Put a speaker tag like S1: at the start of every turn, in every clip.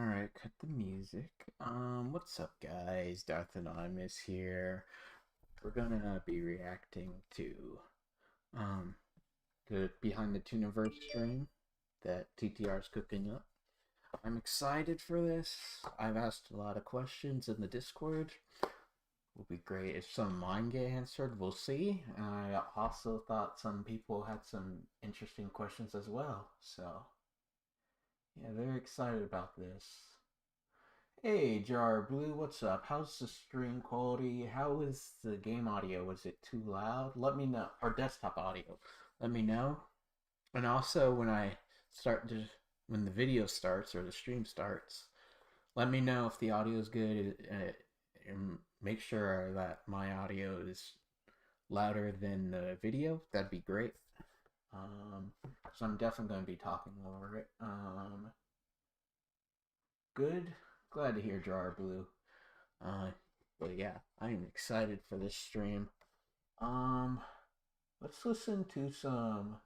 S1: Alright, cut the music. What's up guys? Darth Anonymous here. We're gonna be reacting to um the Behind the Tooniverse stream that TTR's cooking up. I'm excited for this. I've asked a lot of questions in the Discord. Will be great if some of mine get answered. We'll see. And I also thought some people had some interesting questions as well. So yeah, very excited about this. Hey, Jar Blue, what's up? How's the stream quality? How is the game audio? Was it too loud? Let me know. Or desktop audio. Let me know. And also, when the video starts or the stream starts, let me know if the audio is good. And make sure that my audio is louder than the video. That'd be great. So I'm definitely going to be talking over it. Good. Glad to hear Jar Blue. But yeah, I am excited for this stream. Let's listen to some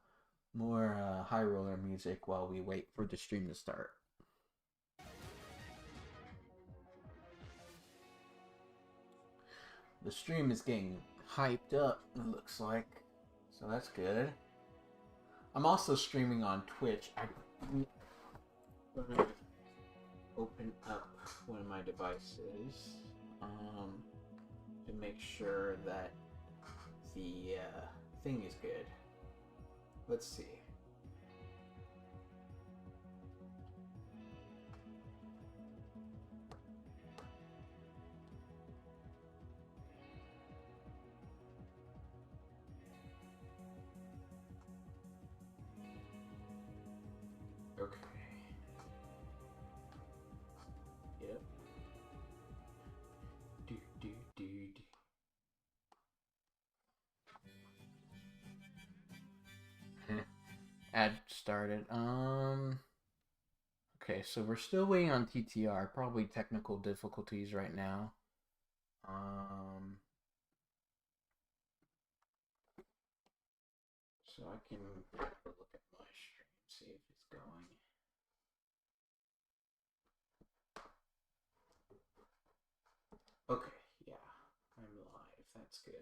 S1: more high roller music while we wait for the stream to start. The stream is getting hyped up, it looks like, so that's good. I'm also streaming on Twitch. I'm gonna open up one of my devices to make sure that the thing is good. Let's see. Okay. Yep. Do. Ad started. Okay, so we're still waiting on TTR. Probably technical difficulties right now. So I can look at my stream, see if it's going. Okay, yeah, I'm live. That's good.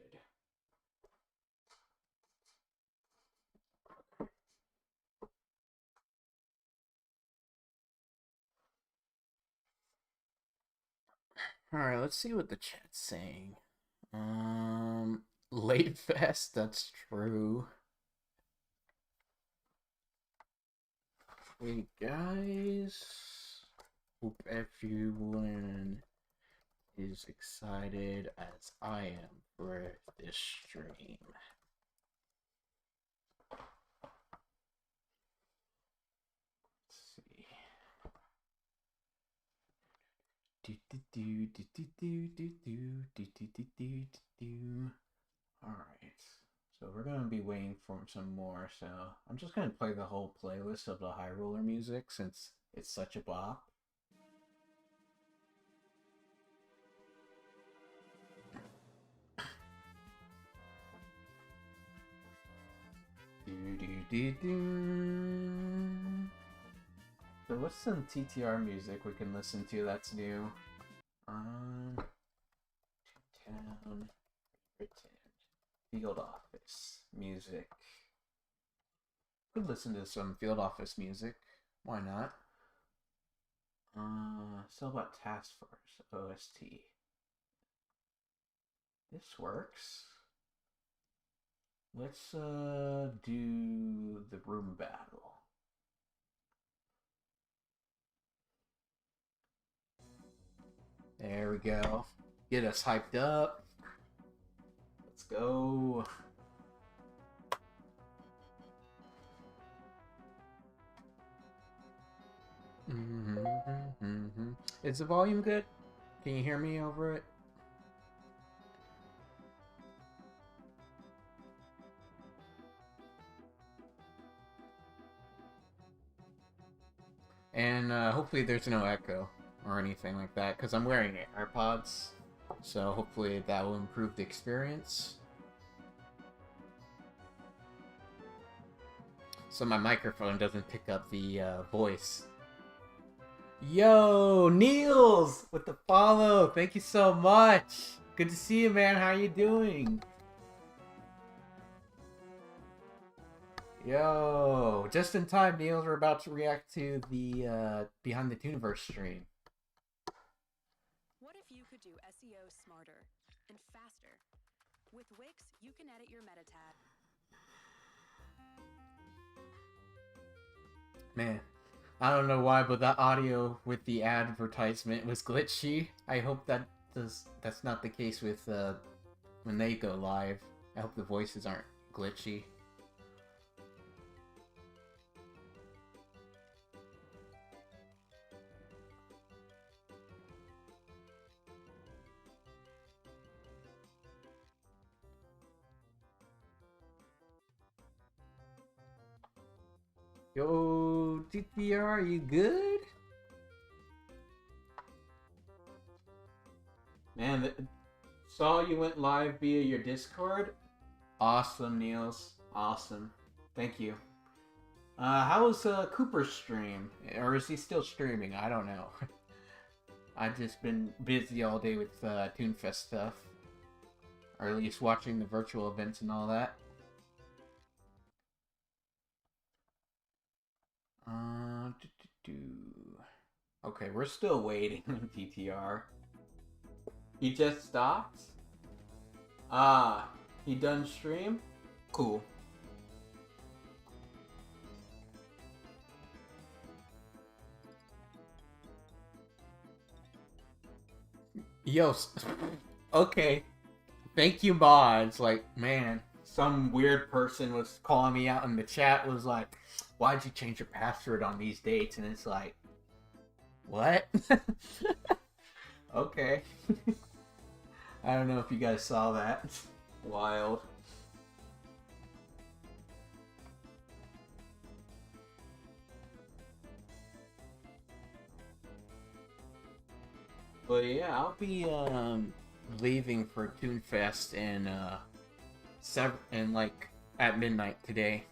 S1: Alright, let's see what the chat's saying. Late fest, that's true. Hey guys, hope everyone is excited as I am for this stream. Alright, so we're gonna be waiting for some more, so I'm just gonna play the whole playlist of the High Roller music since it's such a bop. So what's some TTR music we can listen to that's new? Town, pretend, field office music. Could listen to some field office music. Why not? Cellbot Task Force OST. This works. Let's do the room battle. There we go. Get us hyped up. Let's go. Is the volume good? Can you hear me over it? And hopefully there's no echo or anything like that, because I'm wearing AirPods, so hopefully that will improve the experience. So my microphone doesn't pick up the voice Yo, Niels with the follow. Thank you so much. Good to see you, man. How you doing? Yo, just in time, Niels. We're about to react to the Behind the Tooniverse stream.
S2: What if you could do SEO smarter and faster? With Wix, you can edit your meta tag.
S1: Man, I don't know why, but that audio with the advertisement was glitchy. I hope that's not the case with when they go live. I hope the voices aren't glitchy. Yo, TTR, you good? Man, saw you went live via your Discord. Awesome, Niels. Awesome. Thank you. How was Cooper's stream? Or is he still streaming? I don't know. I've just been busy all day with ToonFest stuff. Or at least watching the virtual events and all that. Okay, we're still waiting, TTR. He just stopped? Ah, he done stream? Cool. Yo, okay. Thank you, mods. Like, man, some weird person was calling me out in the chat, was like, why'd you change your password on these dates? And it's like, what? Okay. I don't know if you guys saw that. Wild. But yeah, I'll be leaving for ToonFest in like at midnight today.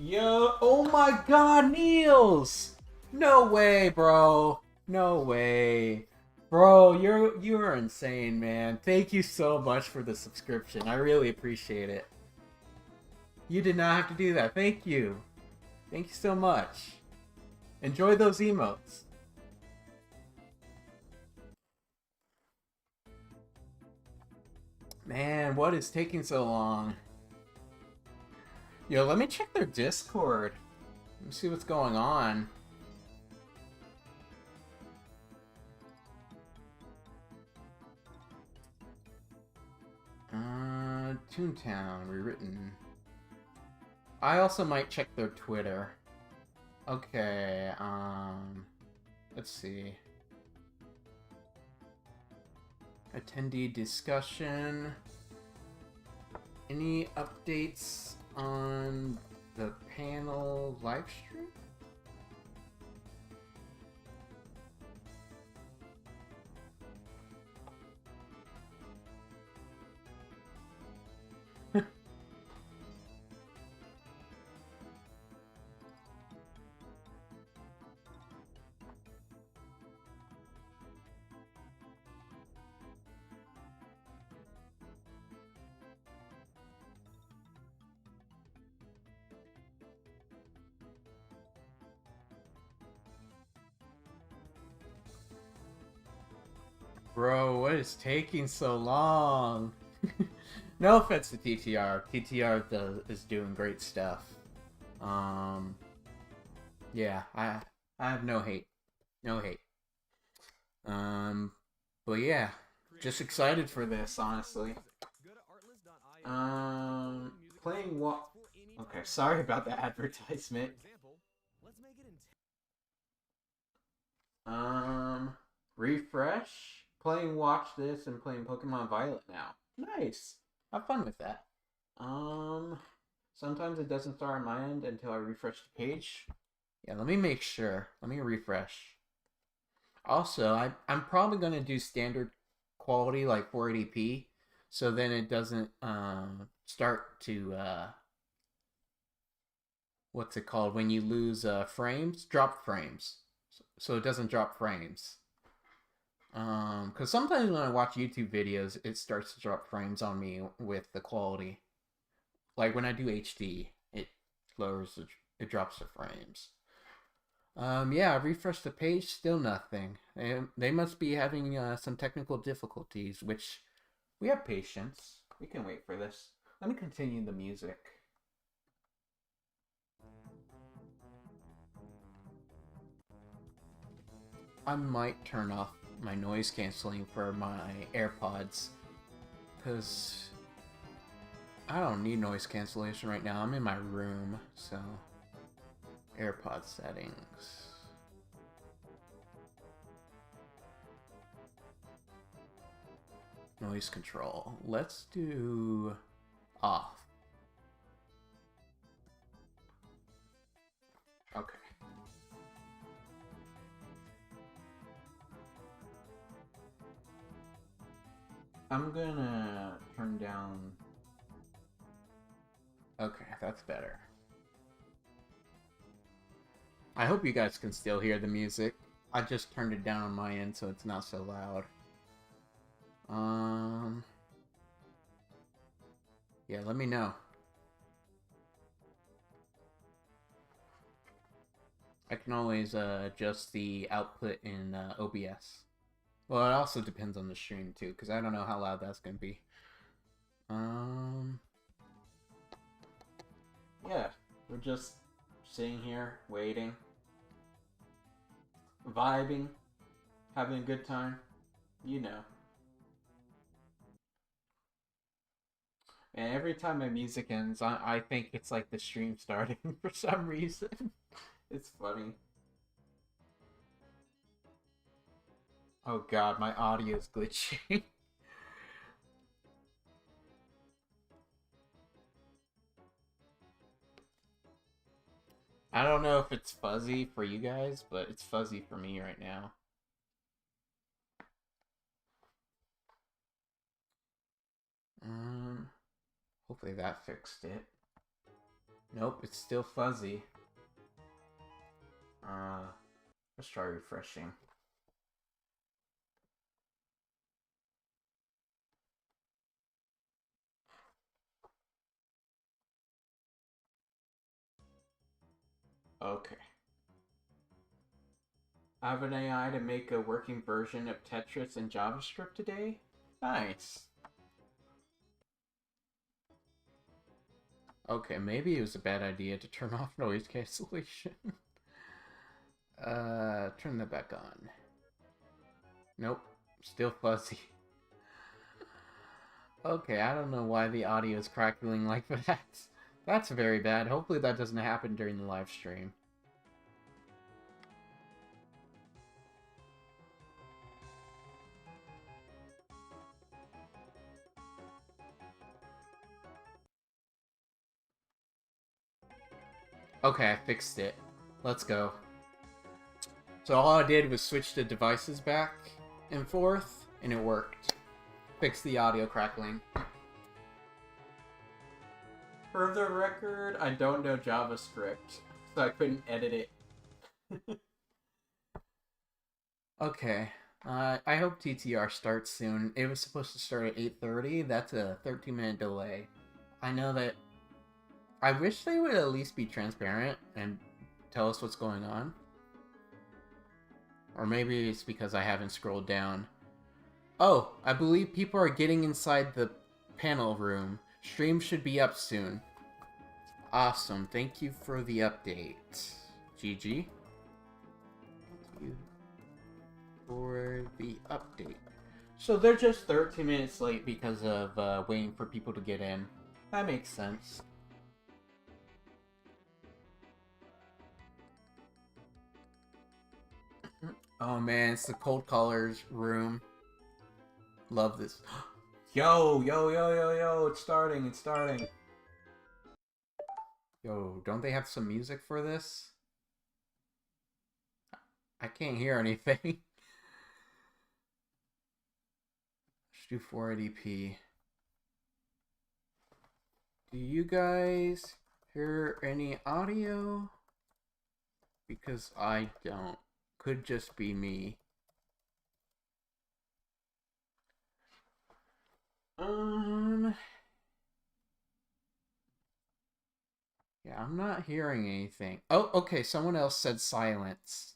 S1: Yo, oh my god, Niels! No way, bro. No way. Bro, you're insane, man. Thank you so much for the subscription. I really appreciate it. You did not have to do that. Thank you. Thank you so much. Enjoy those emotes. Man, what is taking so long? Yo, let me check their Discord. Let me see what's going on. Toontown, rewritten. I also might check their Twitter. Okay, let's see. Attendee discussion. Any updates on the panel live stream? Bro, what is taking so long? No offense to TTR. TTR is doing great stuff. Yeah, I have no hate. No hate. But yeah, just excited for this, honestly. Playing what? Okay, sorry about the advertisement. Refresh. Playing Watch This and playing Pokemon Violet now. Nice. Have fun with that. Sometimes it doesn't start on my end until I refresh the page. Yeah, let me make sure. Let me refresh. Also, I'm probably going to do standard quality like 480p so then it doesn't start to what's it called when you lose frames? Drop frames. So it doesn't drop frames. Because sometimes when I watch YouTube videos, it starts to drop frames on me with the quality. Like when I do HD, it lowers it drops the frames. Yeah, I refreshed the page, still nothing. They must be having some technical difficulties, which we have patience. We can wait for this. Let me continue the music. I might turn off my noise canceling for my AirPods, because I don't need noise cancellation right now. I'm in my room, so AirPod settings. Noise control. Let's do off. Okay. I'm gonna turn down. Okay, that's better. I hope you guys can still hear the music. I just turned it down on my end so it's not so loud. Yeah, let me know. I can always adjust the output in OBS. Well, it also depends on the stream too, because I don't know how loud that's gonna be. Yeah, we're just sitting here waiting, vibing, having a good time, you know. And every time my music ends, I think it's like the stream starting for some reason. It's funny. Oh god, my audio's glitching. I don't know if it's fuzzy for you guys, but it's fuzzy for me right now. Hopefully that fixed it. Nope, it's still fuzzy. Let's try refreshing. Okay. I have an AI to make a working version of Tetris in JavaScript today. Nice. Okay, maybe it was a bad idea to turn off noise cancellation. Turn that back on. Nope, still fuzzy. Okay, I don't know why the audio is crackling like that. That's very bad. Hopefully that doesn't happen during the live stream. Okay, I fixed it. Let's go. So all I did was switch the devices back and forth, and it worked. Fixed the audio crackling. For the record, I don't know JavaScript, so I couldn't edit it. Okay. I hope TTR starts soon. It was supposed to start at 8:30. That's a 13-minute delay. I know that... I wish they would at least be transparent and tell us what's going on. Or maybe it's because I haven't scrolled down. Oh, I believe people are getting inside the panel room. Stream should be up soon. Awesome. Thank you for the update. GG. Thank you for the update. So they're just 13 minutes late because of waiting for people to get in. That makes sense. Oh man, it's the cold callers room. Love this. Yo, yo, yo, yo, yo, it's starting, it's starting. Yo, don't they have some music for this? I can't hear anything. Let's do 480p. Do you guys hear any audio? Because I don't. Could just be me. Um. Yeah, I'm not hearing anything. Oh, okay. Someone else said silence.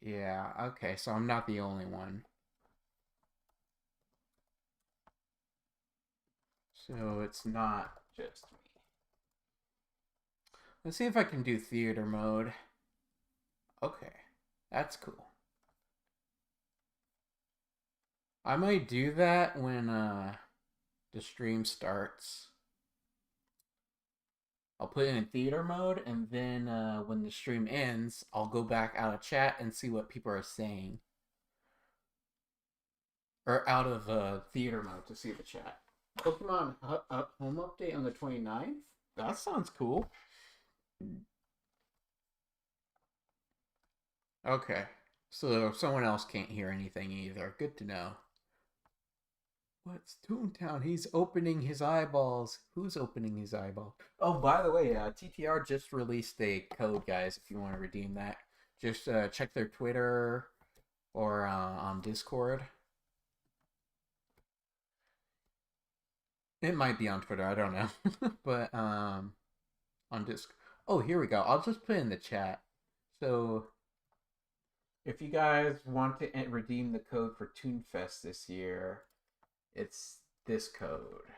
S1: Yeah, okay. So I'm not the only one. So it's not just me. Let's see if I can do theater mode. Okay. That's cool. I might do that when the stream starts. I'll put it in theater mode, and then when the stream ends, I'll go back out of chat and see what people are saying. Or out of theater mode to see the chat. Pokemon home update on the 29th? That sounds cool. Okay. So someone else can't hear anything either. Good to know. What's Toontown? He's opening his eyeballs. Who's opening his eyeball? Oh, by the way, TTR just released a code, guys. If you want to redeem that, just check their Twitter or on Discord. It might be on Twitter. I don't know, but on Discord. Oh, here we go. I'll just put it in the chat. So, if you guys want to redeem the code for ToonFest this year, it's this code.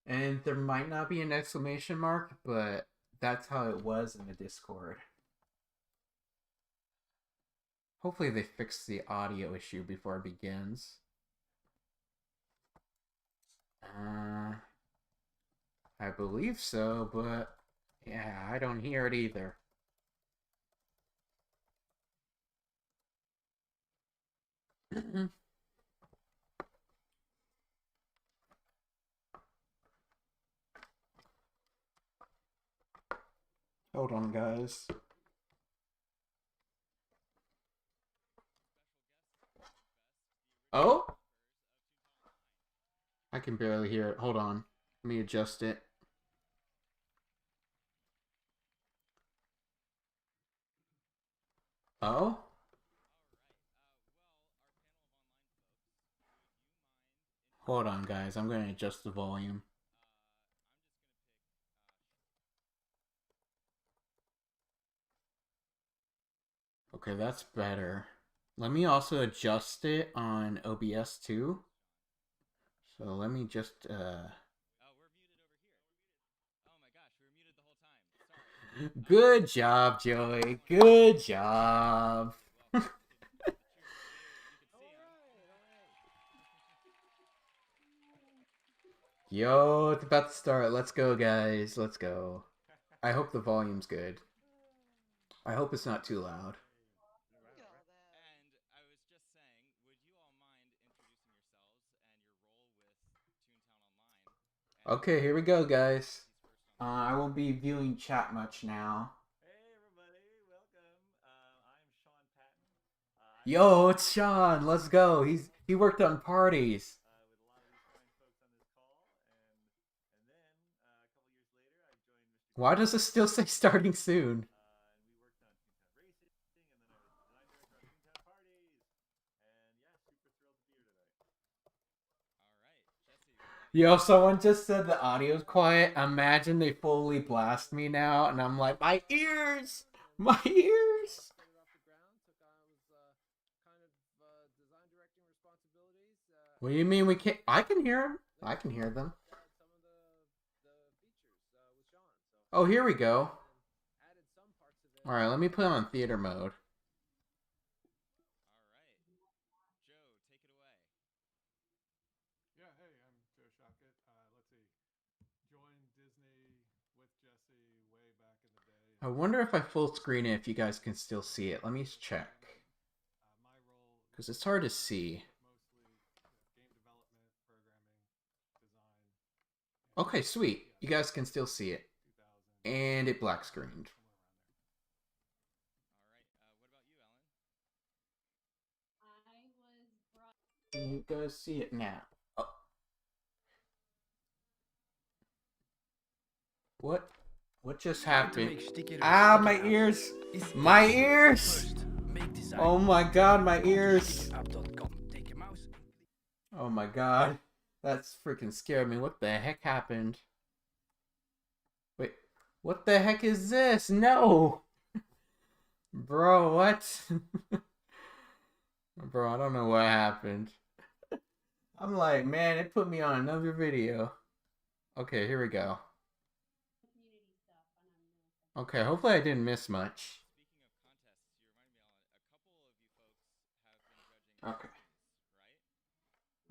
S1: And there might not be an exclamation mark, but that's how it was in the Discord. Hopefully they fix the audio issue before it begins. I believe so, but yeah, I don't hear it either. Hold on, guys. Oh? I can barely hear it. Hold on. Let me adjust it. Oh? Hold on, guys. I'm going to adjust the volume. Okay, that's better. Let me also adjust it on OBS too. So let me just Good job, Joey. Good job. Yo, it's about to start. Let's go, guys. Let's go. I hope the volume's good. I hope it's not too loud. Okay, here we go, guys. I won't be viewing chat much now. Yo, it's Sean. Let's go. He worked on parties. Why does it still say starting soon? Yo, someone just said the audio's quiet. Imagine they fully blast me now, and I'm like, my ears! My ears! What do you mean we can't? I can hear them. I can hear them. Oh, here we go. Alright, let me put on theater mode. I wonder if I full screen it if you guys can still see it. Let me check. Because it's hard to see. Okay, sweet. You guys can still see it. And it black screened. You guys see it now. Oh, what? What just happened? Ah, my ears! My ears! Oh my god, my ears! Oh my god. That's freaking scared me. What the heck happened? Wait, what the heck is this? No! Bro, what? Bro, I don't know what happened. I'm like, man, it put me on another video. Okay, here we go. Okay, hopefully I didn't miss much. Okay.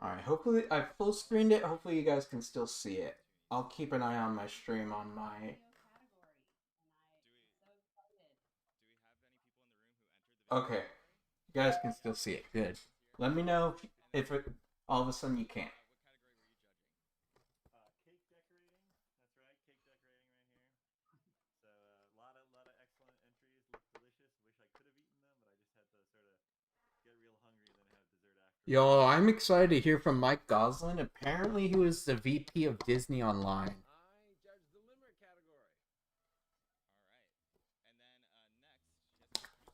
S1: Alright, hopefully I full screened it. Hopefully you guys can still see it. I'll keep an eye on my stream on my... Okay. You guys can still see it. Good. Let me know if it, all of a sudden you can't. Yo, I'm excited to hear from Mike Goslin. Apparently, he was the VP of Disney Online.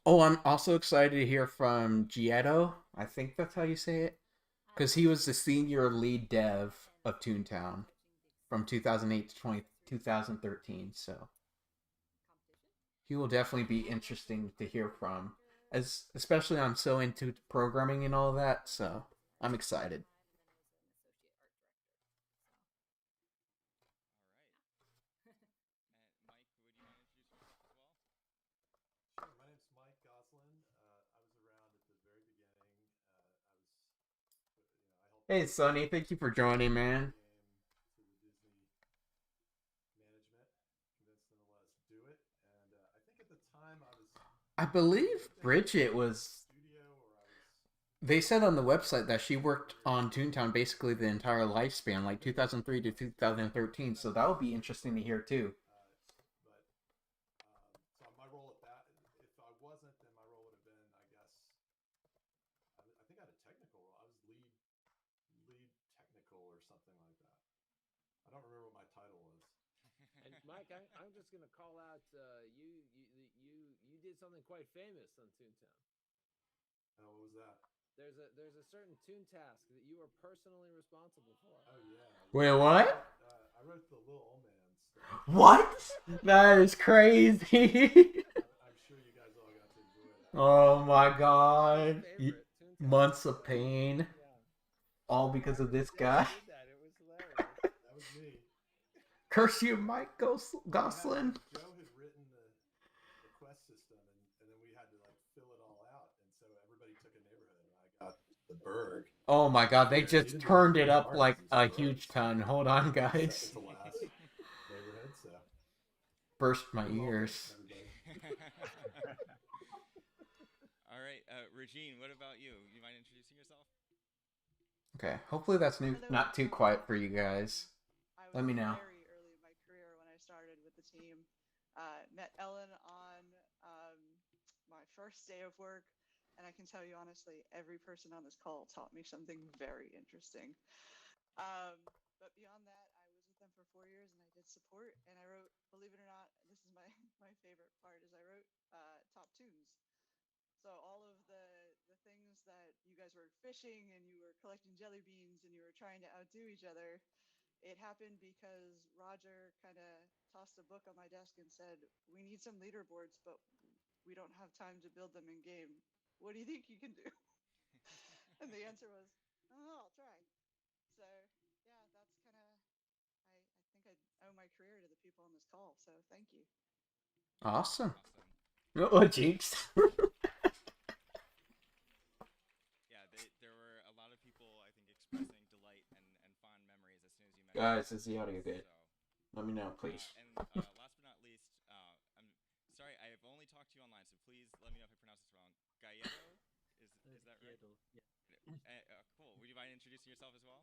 S1: Oh, I'm also excited to hear from Gieto. I think that's how you say it. Because he was the senior lead dev of Toontown from 2008 to 2013. So he will definitely be interesting to hear from. As especially I'm so into programming and all that, so I'm excited. Hey, Sonny, thank you for joining, man. I believe Bridget was. They said on the website that she worked on Toontown basically the entire lifespan, like 2003 to 2013. So that would be interesting to hear too.
S3: And Mike, I'm just gonna call out you did something quite famous on Toontown.
S4: What was that?
S3: There's a certain tune task that you were personally responsible for.
S4: Oh yeah.
S1: Wait, what?
S4: I wrote the Little Old Man stuff.
S1: What? That is crazy.
S4: I'm sure you guys all got to enjoy that.
S1: Oh my god.
S3: Favorite Toontown.
S1: Months of pain.
S3: Yeah.
S1: All because of this guy.
S3: Did that? It was hilarious.
S4: That was me.
S1: Curse you, Mike Goslin.
S4: Joe had written the quest system, and then we had to like fill it all out, and so everybody took a neighborhood, and I got the Berg.
S1: Oh my god, they just turned it up like a huge ton. Hold on, guys.
S4: It's the last neighborhood, so
S1: Burst my ears.
S5: All right, Regine, what about you? You mind introducing yourself?
S1: Okay, hopefully that's not too quiet for you guys. Let me know.
S6: Very early in my career when I started with the team. Met Ellen on my first day of work, and I can tell you honestly, every person on this call taught me something very interesting. But beyond that, I was with them for 4 years, and I did support. And I wrote, believe it or not, this is my favorite part, is I wrote top tunes. So all of the things that you guys were fishing and you were collecting jelly beans and you were trying to outdo each other, it happened because Roger kind of tossed a book on my desk and said, "We need some leaderboards, but we don't have time to build them in game. What do you think you can do?" And the answer was, "Oh, I'll try." So yeah, that's kind of, I think I owe my career to the people on this call. So thank you.
S1: Awesome. Oh, Jinx.
S5: Yeah, there were a lot of people, I think, expressing delight and fond memories as soon as you mentioned.
S1: Guys, is the audio good?
S5: So,
S1: Let me know, please.
S5: and last but not least, I'm sorry, I have only talked to you online, so please let me know if I pronounce this wrong. Gaeto, is that right?
S7: Yeah.
S5: Cool. Would you mind introducing yourself as well?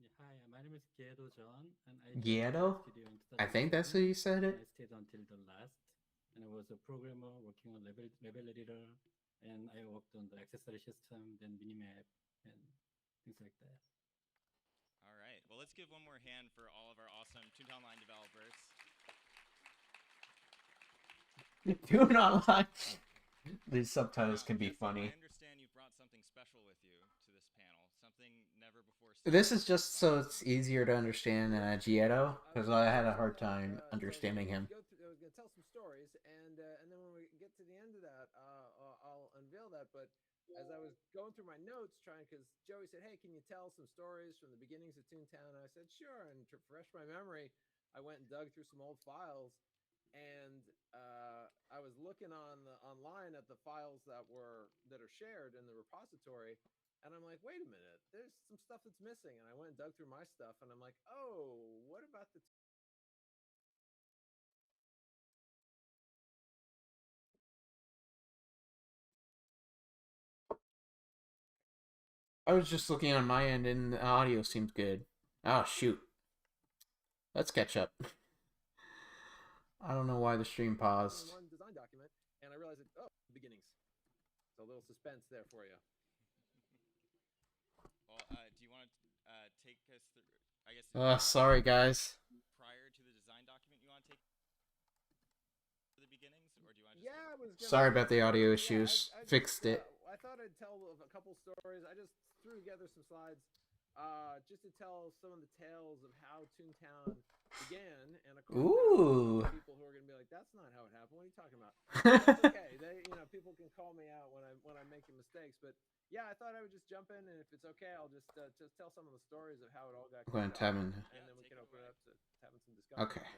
S7: Yeah, hi, my name is Giedo John, and I
S1: Giedo?
S7: studio in
S1: I think that's how you said it.
S7: I stayed until the last, and I was a programmer working on level editor, and I worked on the accessory system, then minimap, and things like that.
S5: All right. Well, let's give one more hand for all of our awesome Toontown Online developers.
S1: Doing online. These subtitles can be
S5: Jessup,
S1: funny.
S5: I understand you brought something special with you to this panel. Something never before seen.
S1: This is just so it's easier to understand Gieto, because I had a hard time understanding him.
S3: I was going to tell some stories, and then when we get to the end of that, I'll unveil that. But as I was going through my notes, because Joey said, "Hey, can you tell some stories from the beginnings of Toontown?" And I said, "Sure." And to refresh my memory, I went and dug through some old files, and I was looking online at the files that are shared in the repository, and I'm like, wait a minute, there's some stuff that's missing. And I went and dug through my stuff, and I'm like, oh, what about the
S1: I was just looking on my end, and the audio seemed good. Oh, shoot. Let's catch up. I don't know why the stream paused.
S3: one design document, and I realized that, beginnings. So a little suspense there for you.
S5: Well, do you want to take us through? I guess.
S1: Sorry, guys.
S5: Prior to the design document, you want to take the beginnings, or do you want to?
S3: Yeah, I was.
S1: Sorry about the audio issues.
S3: I
S1: Fixed it.
S3: I thought I'd tell a couple stories. I just threw together some slides, just to tell some of the tales of how Toontown began. And of course, people who are going to be like, "That's not how it happened. What are you talking about?" That's okay. People can call me out when I'm making mistakes. But yeah, I thought I would just jump in, and if it's okay, I'll just tell some of the stories of how it all got kicked off, and then we can open it up to having some discussion.
S1: Okay.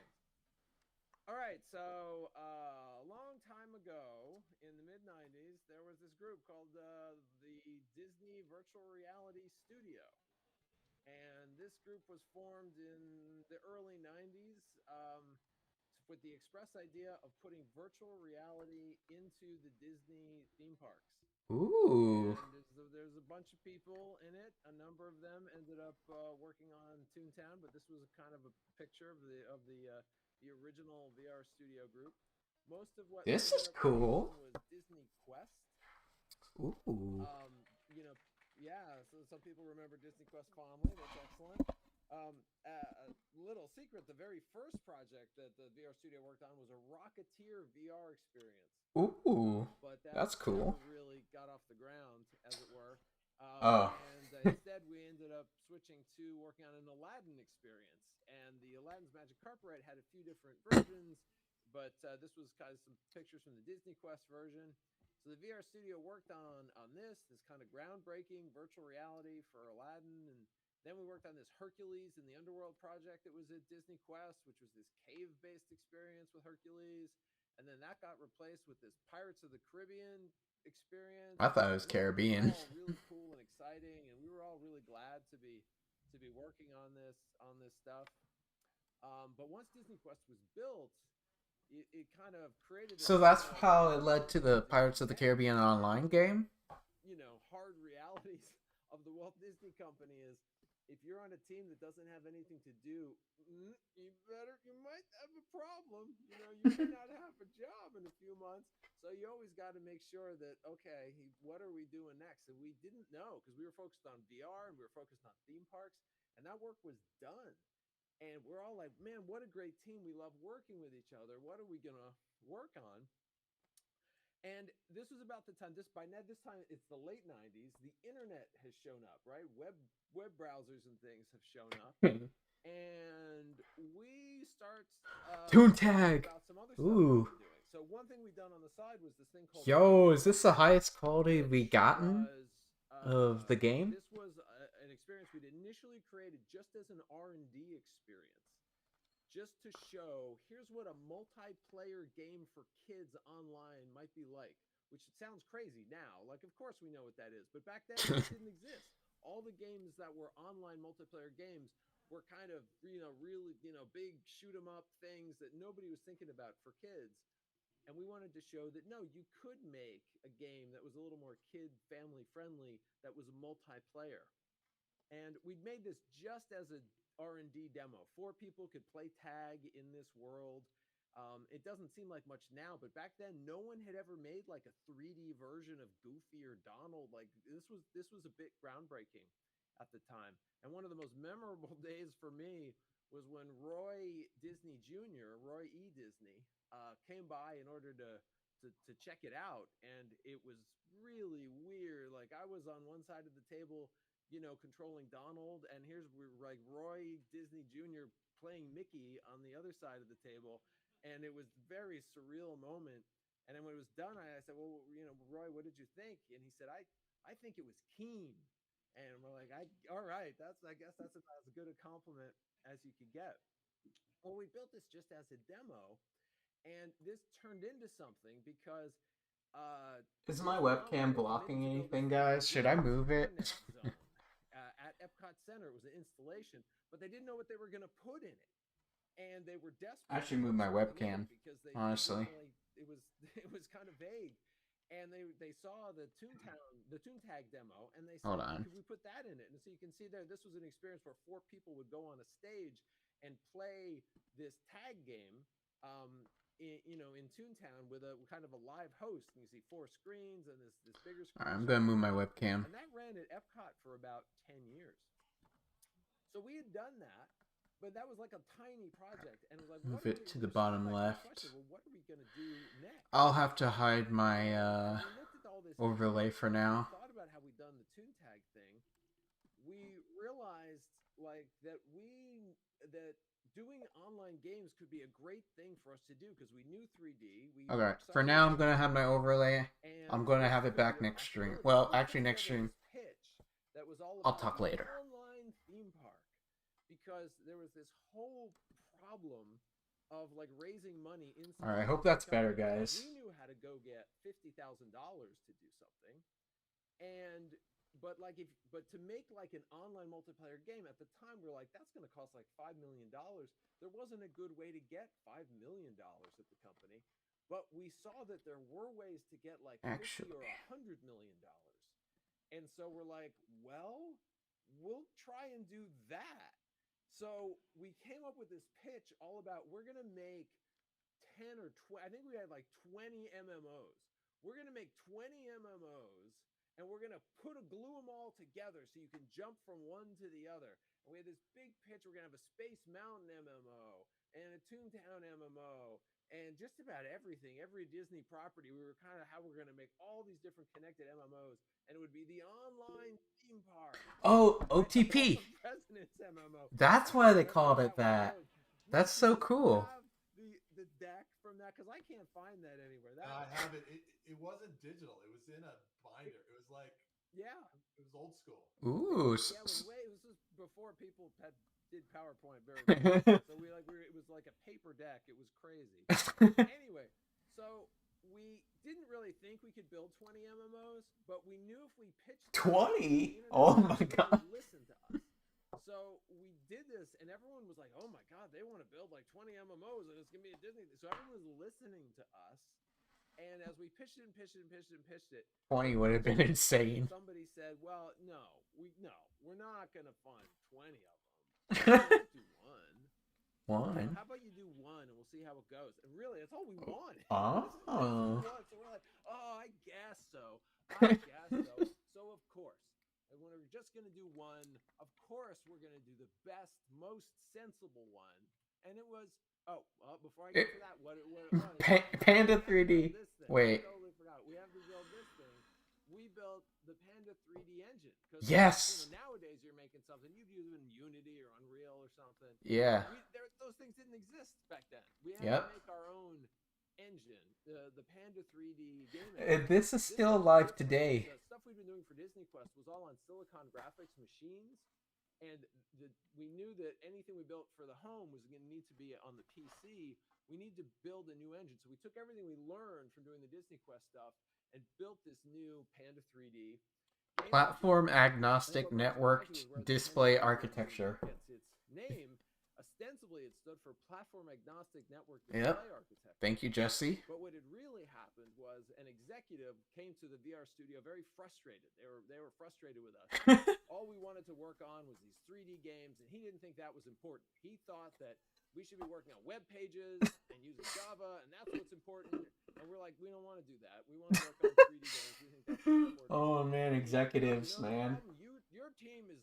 S3: All right, so a long time ago in the mid-90s, there was this group called the Disney Virtual Reality Studio. And this group was formed in the early 90s with the express idea of putting virtual reality into the Disney theme parks.
S1: Ooh.
S3: And there's a bunch of people in it. A number of them ended up working on Toontown, but this was kind of a picture of the original VR studio group. Most of what
S1: this is cool
S3: was Disney Quest.
S1: Ooh.
S3: So some people remember Disney Quest fondly. That's excellent. A little secret: the very first project that the VR studio worked on was a Rocketeer VR experience.
S1: Ooh,
S3: but
S1: that's cool.
S3: Never really got off the ground, as it were. And instead, we ended up switching to working on an Aladdin experience. And the Aladdin's Magic Carpet Ride had a few different versions, but this was kind of some pictures from the Disney Quest version. So the VR studio worked on this kind of groundbreaking virtual reality for Aladdin. And then we worked on this Hercules in the Underworld project that was at Disney Quest, which was this cave-based experience with Hercules. And then that got replaced with this Pirates of the Caribbean experience.
S1: I thought it was Caribbean.
S3: All really cool and exciting, and we were all really glad to be working on this stuff. But once Disney Quest was built, it kind of created.
S1: So that's how it led to the Pirates of the Caribbean online game.
S3: Hard realities of the Walt Disney Company is, if you're on a team that doesn't have anything to do, you might have a problem. You may not have a job in a few months. So you always got to make sure that, okay, what are we doing next? And we didn't know, because we were focused on VR and we were focused on theme parks, and that work was done. And we're all like, man, what a great team. We love working with each other. What are we going to work on? And this was about the time, this time, it's the late 90s. The internet has shown up, right? Web browsers and things have shown up. And we start
S1: Toontag.
S3: about some other stuff we've been doing. So one thing we've done on the side was this thing called...
S1: Yo, is this the highest quality we gotten of the game?
S3: This was an experience we'd initially created just as an R&D experience. Just to show, here's what a multiplayer game for kids online might be like, which sounds crazy now. Like, of course we know what that is, but back then it didn't exist. All the games that were online multiplayer games were kind of, really, big shoot 'em up things that nobody was thinking about for kids. And we wanted to show that, no, you could make a game that was a little more kid family friendly, that was multiplayer. And we'd made this just as a R&D demo. 4 people could play tag in this world. It doesn't seem like much now, but back then no one had ever made like a 3D version of Goofy or Donald. Like this was a bit groundbreaking. at the time. And one of the most memorable days for me was when Roy Disney Jr., Roy E. Disney, came by in order to check it out, and it was really weird. Like, I was on one side of the table, controlling Donald, and here's like Roy Disney Jr. playing Mickey on the other side of the table, and it was a very surreal moment. And then when it was done, I said, "Well, Roy, what did you think?" And he said, "I think it was keen." And we're like, all right, I guess that's about as good a compliment as you could get. Well, we built this just as a demo, and this turned into something because
S1: Is my
S3: later on we
S1: webcam
S3: were committed
S1: blocking
S3: to build
S1: anything,
S3: this
S1: guys? Should I move it?
S3: internet zone at Epcot Center. It was an installation, but they didn't know what they were going to put in it, and they were desperate.
S1: I should move my webcam,
S3: because
S1: honestly.
S3: it was kind of vague, and they saw the Toontag demo, and they said,
S1: Hold on.
S3: "Could we put that in it?" And so you can see there, this was an experience where 4 people would go on a stage and play this tag game. In Toontown with a kind of a live host, and you see 4 screens and this bigger screen.
S1: All right, I'm gonna move my webcam.
S3: And that ran at Epcot for about 10 years. So we had done that, but that was like a tiny project, and it was like,
S1: Move it to the bottom left.
S3: Well, what are we gonna do next?
S1: I'll have to hide my overlay for now.
S3: Thought about how we done the Toontag thing. We realized that doing online games could be a great thing for us to do because we knew 3D.
S1: Okay, for now I'm gonna have my overlay. I'm gonna have it back next stream. Well, actually next stream. I'll talk later.
S3: Online theme park, because there was this whole problem of raising money inside.
S1: All right, I hope that's better, guys.
S3: We knew how to go get $50,000 to do something, but to make an online multiplayer game at the time, we're like, that's going to cost $5 million. There wasn't a good way to get $5 million at the company, but we saw that there were ways to get $50 or $100 million. And so we're like, well, we'll try and do that. So we came up with this pitch all about, we're going to make 10 or 20, I think we had 20 MMOs. We're going to make 20 MMOs, and we're going to glue them all together so you can jump from one to the other. And we had this big pitch. We're going to have a Space Mountain MMO and a Toontown MMO and just about everything, every Disney property. We were kind of how we're going to make all these different connected MMOs, and it would be the online theme park.
S1: Oh, OTP.
S3: President's MMO.
S1: That's why they called it that. That's so cool.
S3: The deck from that, because I can't find that anywhere.
S4: I have it. It wasn't digital. It was in a binder. It was it was old school.
S1: Ooh.
S3: Yeah, it was before people did PowerPoint very well. So it was like a paper deck. It was crazy. Anyway, so we didn't really think we could build 20 MMOs, but we knew if we pitched
S1: 20? Oh my god.
S3: Listen to us. So we did this, and everyone was like, "Oh my god, they want to build 20 MMOs, and it's gonna be a Disney." So everyone was listening to us, and as we pitched it,
S1: 20 would have been insane.
S3: Somebody said, "Well, we're not gonna fund 20 of them. We'll do one.
S1: One.
S3: How about you do one, and we'll see how it goes?" And really, that's all we wanted.
S1: Oh.
S3: So we're like, "Oh, I guess so. So of course. And when we're just going to do one, of course we're going to do the best, most sensible one. And it was, before I get to that, what it was.
S1: Panda 3D. Wait.
S3: I totally forgot. We have to build this thing. We built the Panda 3D engine.
S1: Yes.
S3: Nowadays you're making something, you'd use it in Unity or Unreal or something.
S1: Yeah.
S3: Those things didn't exist back then. We had to make our own engine, the Panda 3D game engine.
S1: This is still alive today.
S3: The stuff we've been doing for Disney Quest was all on Silicon Graphics machines, and we knew that anything we built for the home was going to need to be on the PC. We need to build a new engine, so we took everything we learned from doing the Disney Quest stuff and built this new Panda 3D
S1: platform agnostic networked display architecture.
S3: Its name. Ostensibly, it stood for Platform Agnostic Network Display Architecture.
S1: Thank you, Jesse.
S3: But what had really happened was an executive came to the VR studio very frustrated. They were frustrated with us. All we wanted to work on was these 3D games, and he didn't think that was important. He thought that we should be working on web pages and using Java, and that's what's important. And we're like, we don't want to do that. We want to work on 3D games. We think that's important.
S1: Oh man, executives, man.
S3: Your team is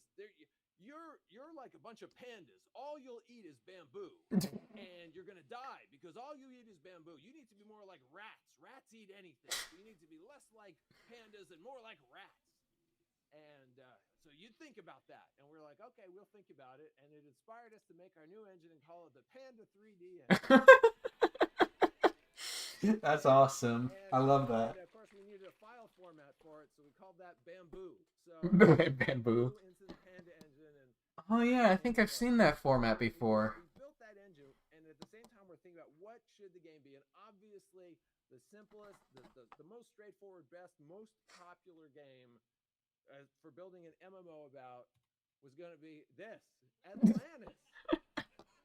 S3: like a bunch of pandas. All you'll eat is bamboo. And you're going to die because all you eat is bamboo. You need to be more like rats. Rats eat anything. So you need to be less like pandas and more like rats. And so you think about that. And we're like, okay, we'll think about it. And it inspired us to make our new engine and call it the Panda 3D engine.
S1: That's awesome. I love that.
S3: And of course, we needed a file format for it, so we called that Bamboo. So
S1: Bamboo.
S3: into the Panda engine, and
S1: Oh yeah, I think I've seen that format before.
S3: we built that engine, and at the same time, we're thinking about what should the game be. And obviously, the simplest, the most straightforward, best, most popular game for building an MMO about was going to be this, Atlantis.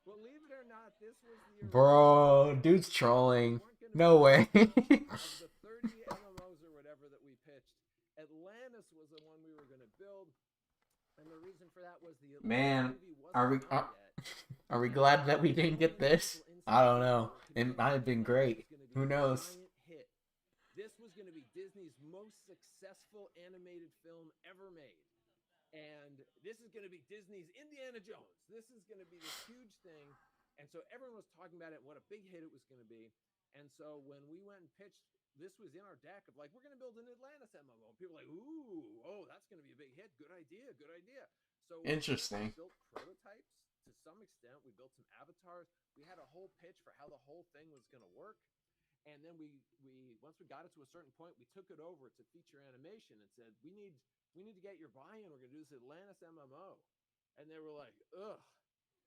S3: Believe it or not, this was the
S1: Bro, dude's trolling. No way.
S3: of the 30 MMOs or whatever that we pitched, Atlantis was the one we were going to build, and the reason for that was the
S1: Man,
S3: movie
S1: are we
S3: wasn't out yet.
S1: are we glad that we didn't get this? I don't know. It might have been great. Who knows?
S3: Hit. This was going to be Disney's most successful animated film ever made. And this is going to be Disney's Indiana Jones. This is going to be this huge thing. And so everyone was talking about it, what a big hit it was going to be. And so when we went and pitched, this was in our deck of like, we're going to build an Atlantis MMO. And people were like, ooh, oh, that's going to be a big hit. Good idea, good idea. So
S1: Interesting.
S3: we built prototypes to some extent. We built some avatars. We had a whole pitch for how the whole thing was going to work. And then we once we got it to a certain point, we took it over to feature animation and said, we need to get your buy-in. We're going to do this Atlantis MMO. And they were like, ugh,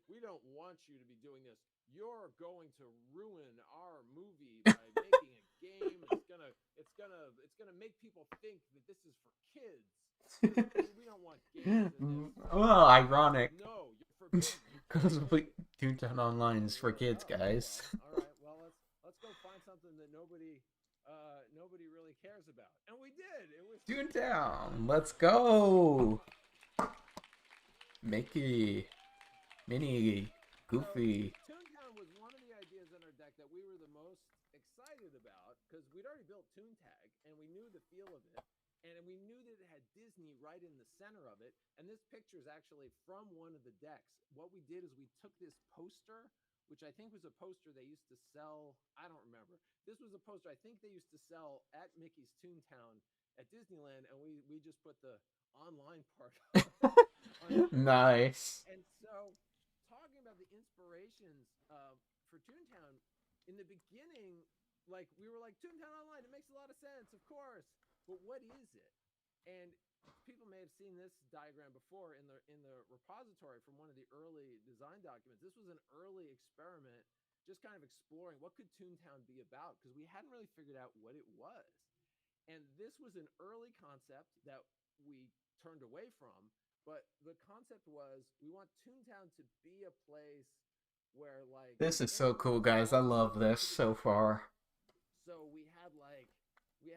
S3: we don't want you to be doing this. You're going to ruin our movie by making a game. It's gonna make people think that this is for kids. We don't want games in this.
S1: Well, ironic.
S3: No, you're forbidden.
S1: Because Toontown Online is for kids, guys.
S3: All right, well let's go find something that nobody really cares about, and we did. It was
S1: Toontown, let's go. Mickey, Minnie, Goofy.
S3: So, Toontown was one of the ideas in our deck that we were the most excited about because we'd already built Toontag and we knew the feel of it, and we knew that it had Disney right in the center of it. And this picture is actually from one of the decks. What we did is we took this poster, which I think was a poster they used to sell. I don't remember. This was a poster I think they used to sell at Mickey's Toontown at Disneyland, and we just put the online part on.
S1: Nice.
S3: And so, talking about the inspirations for Toontown, in the beginning, like we were like, Toontown Online, it makes a lot of sense, of course. But what is it? And people may have seen this diagram before in the repository from one of the early design documents. This was an early experiment, just kind of exploring what could Toontown be about, because we hadn't really figured out what it was. And this was an early concept that we turned away from, but the concept was we want Toontown to be a place where like
S1: This is so cool, guys. I love this so far.
S3: So we had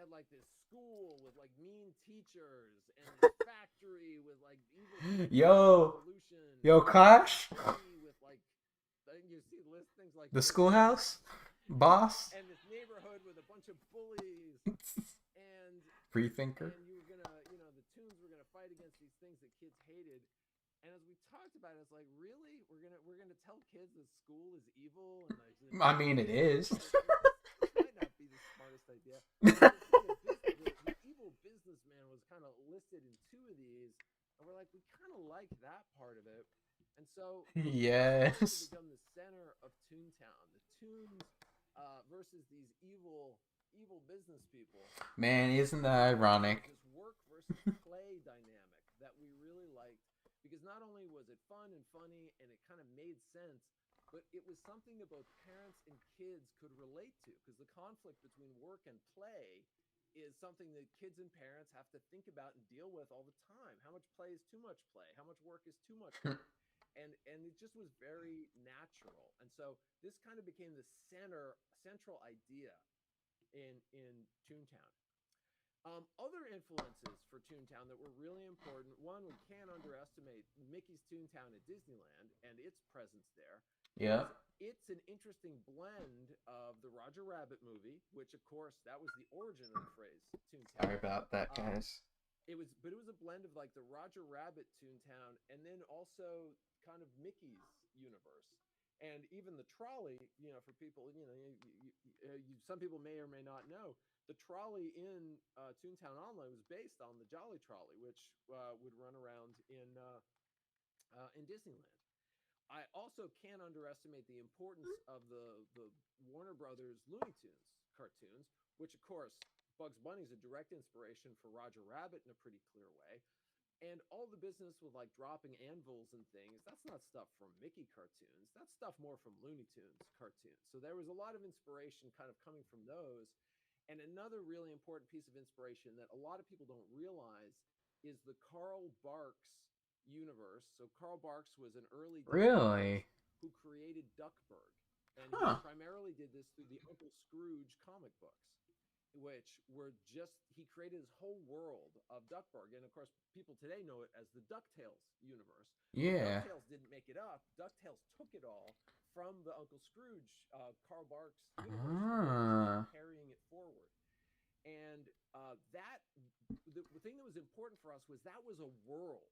S3: like this school with like mean teachers and this factory with like evil pollution.
S1: Yo, Clash.
S3: With like you see list things like
S1: The schoolhouse, boss,
S3: and this neighborhood with a bunch of bullies and
S1: Freethinker.
S3: And you were gonna, the Toons were gonna fight against these things that kids hated. And as we talked about it, it's like, really, we're gonna tell kids that school is evil and like.
S1: I mean, it is.
S3: It might not be the smartest idea. The evil businessman was kind of listed in two of these, and we're like, we kind of like that part of it. And so
S1: Yes.
S3: it's become the center of Toontown, the Toons versus these evil business people.
S1: Man, isn't that ironic?
S3: This work versus play dynamic that we really liked, because not only was it fun and funny and it kind of made sense, but it was something that both parents and kids could relate to, because the conflict between work and play is something that kids and parents have to think about and deal with all the time. How much play is too much play? How much work is too much work? And it just was very natural. And so this kind of became the central idea in Toontown. Other influences for Toontown that were really important. One, we can't underestimate Mickey's Toontown at Disneyland and its presence there.
S1: Yeah.
S3: It's an interesting blend of the Roger Rabbit movie, which of course that was the origin of the phrase Toontown.
S1: Sorry about that, guys.
S3: It was a blend of like the Roger Rabbit Toontown, and then also kind of Mickey's universe. And even the trolley, for people, some people may or may not know, the trolley in Toontown Online was based on the Jolly Trolley, which would run around in Disneyland. I also can't underestimate the importance of the Warner Brothers Looney Tunes cartoons, which of course Bugs Bunny is a direct inspiration for Roger Rabbit in a pretty clear way. And all the business with like dropping anvils and things, that's not stuff from Mickey cartoons. That's stuff more from Looney Tunes cartoons. So there was a lot of inspiration kind of coming from those. And another really important piece of inspiration that a lot of people don't realize is the Carl Barks universe. So Carl Barks was an early
S1: Really?
S3: who created Duckburg. And
S1: Huh.
S3: he primarily did this through the Uncle Scrooge comic books, which were he created his whole world of Duckburg. And of course, people today know it as the DuckTales universe.
S1: Yeah.
S3: DuckTales didn't make it up. DuckTales took it all from the Uncle Scrooge, Carl Barks universe, carrying it forward. And the thing that was important for us was that was a world.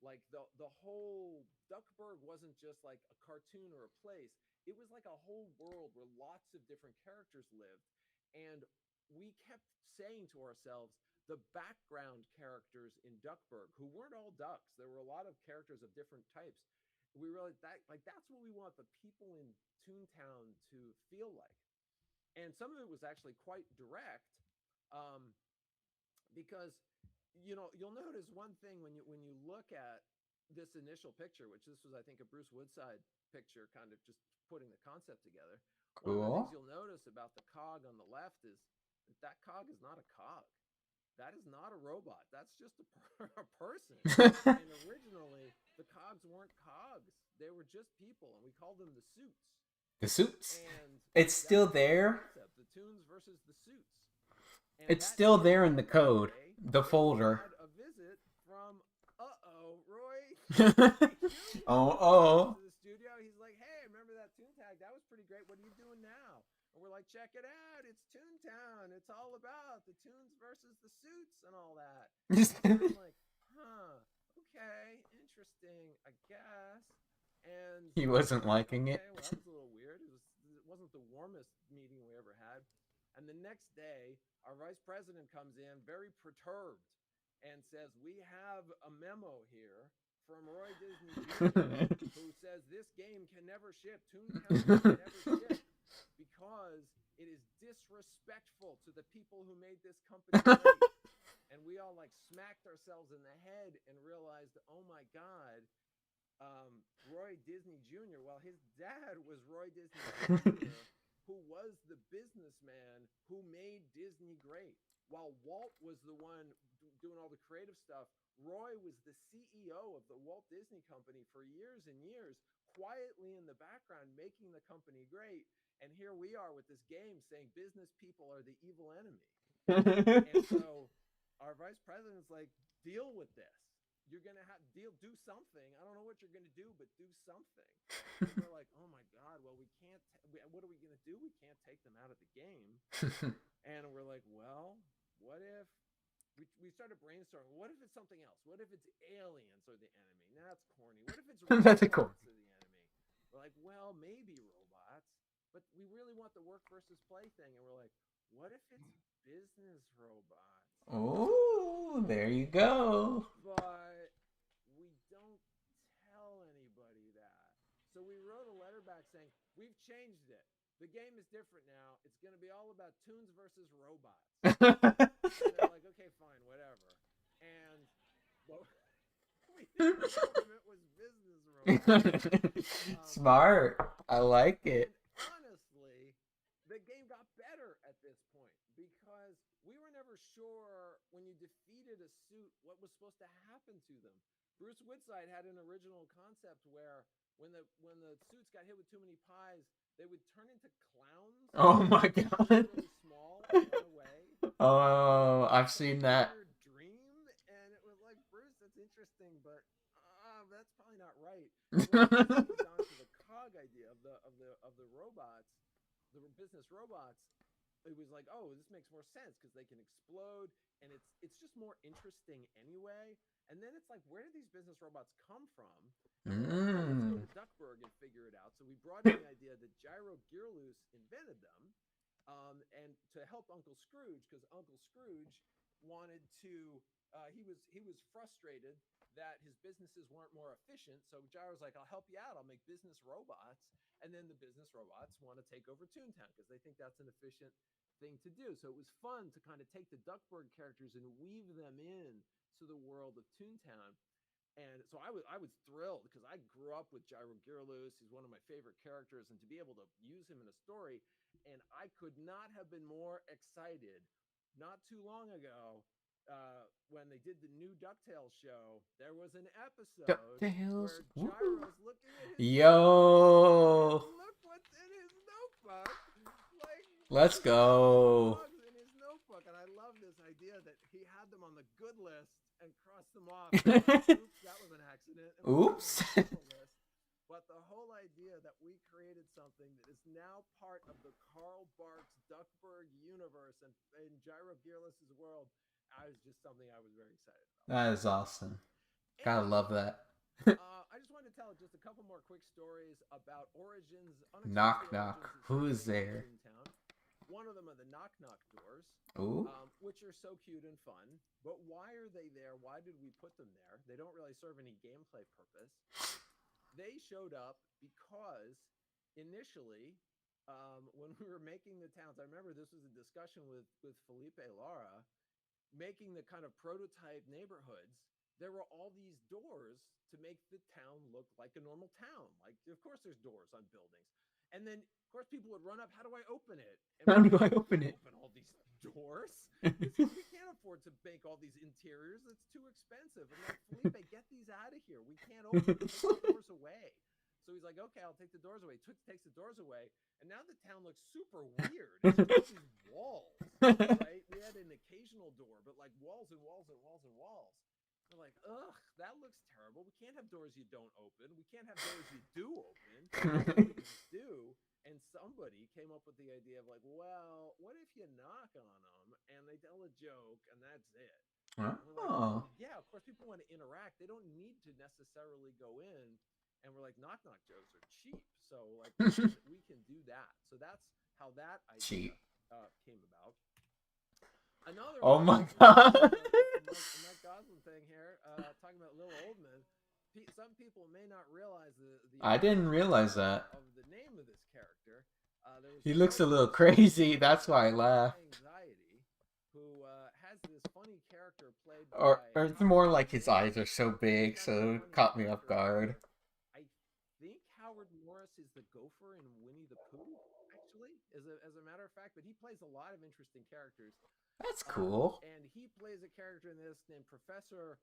S3: Like the whole Duckburg wasn't just like a cartoon or a place. It was like a whole world where lots of different characters lived. And we kept saying to ourselves, the background characters in Duckburg, who weren't all ducks, there were a lot of characters of different types. We realized that's what we want the people in Toontown to feel like. And some of it was actually quite direct, because you'll notice one thing when you look at this initial picture, which this was I think a Bruce Woodside picture, kind of just putting the concept together.
S1: Cool.
S3: One of the things you'll notice about the cog on the left is that cog is not a cog. That is not a robot. That's just a person. And originally, the cogs weren't cogs. They were just people, and we called them the suits.
S1: The suits?
S3: And
S1: it's still there?
S3: The Toons versus the suits. And
S1: it's still there in the code, the
S3: we
S1: folder.
S3: had a visit from, Roy.
S1: Oh.
S3: To the studio. He's like, hey, remember that Toon Tag? That was pretty great. What are you doing now? And we're like, check it out. It's Toontown. It's all about the Toons versus the suits and all that. And I'm like, okay, interesting, I guess. And
S1: he wasn't liking it.
S3: Well, that was a little weird. It wasn't the warmest meeting we ever had. And the next day, our vice president comes in very perturbed and says, we have a memo here from Roy Disney Jr. who says this game can never ship. Toontown can never ship because it is disrespectful to the people who made this company great. And we all like smacked ourselves in the head and realized, oh my God, Roy Disney Jr., well, his dad was Roy Disney Jr., who was the businessman who made Disney great. While Walt was the one doing all the creative stuff, Roy was the CEO of the Walt Disney Company for years and years, quietly in the background, making the company great. And here we are with this game saying business people are the evil enemy. And so our vice president's like, deal with this. You're going to have do something. I don't know what you're going to do, but do something. And we're like, oh my God, well, we can't, what are we going to do? We can't take them out of the game. And we're like, well, what if, we started brainstorming, what if it's something else? What if it's aliens are the enemy? Nah, that's corny. What if it's
S1: That's
S3: robots are the enemy? We're like, well, maybe robots, but we really want the work versus play thing. And we're like, what if it's business robots?
S1: Oh, there you go.
S3: But we don't tell anybody that. So we wrote a letter back saying, we've changed it. The game is different now. It's going to be all about Toons versus robots. And they're like, okay, fine, whatever. And we didn't tell them it was business robots.
S1: Smart. I like it.
S3: And honestly, the game got better at this point because we were never sure when you defeated a suit what was supposed to happen to them. Bruce Woodside had an original concept where when the suits got hit with too many pies, they would turn into clowns.
S1: Oh my God.
S3: Really small and run away.
S1: Oh, I've seen that.
S3: Dream, and it was like, Bruce, that's interesting, but that's probably not right. Down to the cog idea of the robots, the business robots. it was like, oh, this makes more sense because they can explode, and it's just more interesting anyway. And then it's like, where did these business robots come from? And we're like, oh, let's go to Duckburg and figure it out. So we brought in the idea that Gyro Gearloose invented them, and to help Uncle Scrooge, because Uncle Scrooge wanted to. He was frustrated that his businesses weren't more efficient. So Gyro's like, I'll help you out. I'll make business robots. And then the business robots want to take over Toontown because they think that's an efficient thing to do. So it was fun to kind of take the Duckburg characters and weave them in to the world of Toontown. And so I was thrilled because I grew up with Gyro Gearloose. He's one of my favorite characters, and to be able to use him in a story, and I could not have been more excited. Not too long ago, when they did the new DuckTales show, there was an episode
S1: DuckTales.
S3: where Gyro's looking at his
S1: Yo.
S3: look what's in his notebook. Like,
S1: Let's go.
S3: bugs in his notebook, and I love this idea that he had them on the good list and crossed them off. Oops, that was an accident.
S1: Oops.
S3: But the whole idea that we created something that is now part of the Carl Barks Duckburg universe and in Gyro Gearless's world, was just something I was very excited about.
S1: That is awesome. Gotta love that.
S3: I just wanted to tell just a couple more quick stories about origins.
S1: Knock knock. Who's there?
S3: One of them are the knock knock doors, which are so cute and fun. But why are they there? Why did we put them there? They don't really serve any gameplay purpose. They showed up because initially, when we were making the towns, I remember this was a discussion with Felipe Lara, making the kind of prototype neighborhoods. There were all these doors to make the town look like a normal town. Like, of course, there's doors on buildings. And then, of course, people would run up, how do I open it?
S1: How do I open it?
S3: Open all these doors? We can't afford to make all these interiors. It's too expensive. And like, Felipe, get these out of here. We can't open it. Take the doors away. So he's like, okay, I'll take the doors away. Takes the doors away. And now the town looks super weird. It's just these walls, right? We had an occasional door, but like walls and walls and walls and walls. We're like, ugh, that looks terrible. We can't have doors you don't open. We can't have doors you do open. Do. And somebody came up with the idea of like, well, what if you knock on them and they tell a joke and that's it?
S1: Oh.
S3: Like, yeah, of course people want to interact. They don't need to necessarily go in. And we're like, knock knock jokes are cheap. So like we can do that. So that's how that idea came about. Another
S1: oh my god.
S3: Mike Goslin thing here, talking about Lil Oldman. Some people may not realize the
S1: I didn't realize that.
S3: Of the name of this character.
S1: He looks a little crazy. That's why I laughed.
S3: Anxiety, who has this funny character played by,
S1: or it's more like his eyes are so big, so it caught me off guard.
S3: I think Howard Morris is the gopher in Winnie the Pooh, actually, as a matter of fact, but he plays a lot of interesting characters.
S1: That's cool.
S3: And he plays a character in this named Professor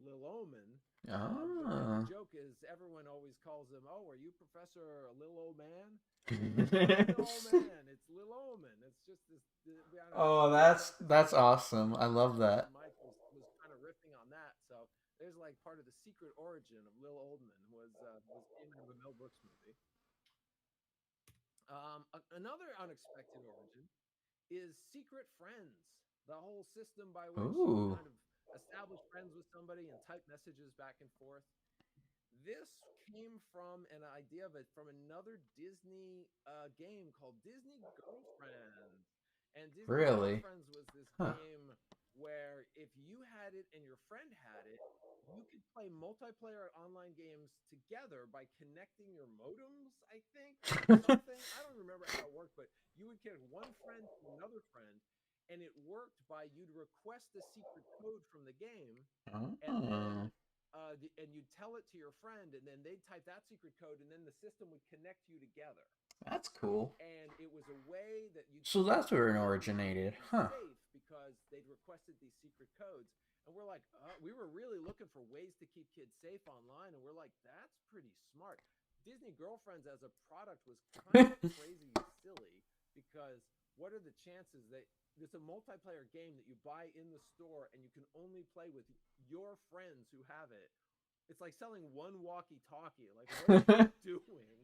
S3: Lil Omen. The joke is everyone always calls him, oh, are you Professor Lil Old Man? Lil Old Man, it's Lil Omen. It's just this.
S1: Oh, that's awesome. I love that.
S3: Mike was kind of riffing on that. So there's like part of the secret origin of Lil Oldman was in the Mel Brooks movie. Another unexpected origin is secret friends. The whole system by which you kind of establish friends with somebody and type messages back and forth. This came from an idea from another Disney game called Disney Girlfriends. And Disney Girlfriends was this game where if you had it and your friend had it, you could play multiplayer online games together by connecting your modems, I think, or something. I don't remember how it worked, but you would connect one friend to another friend, and it worked by you'd request a secret code from the game, and you'd tell it to your friend, and then they'd type that secret code, and then the system would connect you together.
S1: That's cool.
S3: And it was a way that you.
S1: So that's where it originated, huh?
S3: Safe because they'd requested these secret codes, and we're like, we were really looking for ways to keep kids safe online, and we're like, that's pretty smart. Disney Girlfriends as a product was kind of crazy silly because what are the chances that it's a multiplayer game that you buy in the store and you can only play with your friends who have it? It's like selling one walkie-talkie. Like, what are you doing?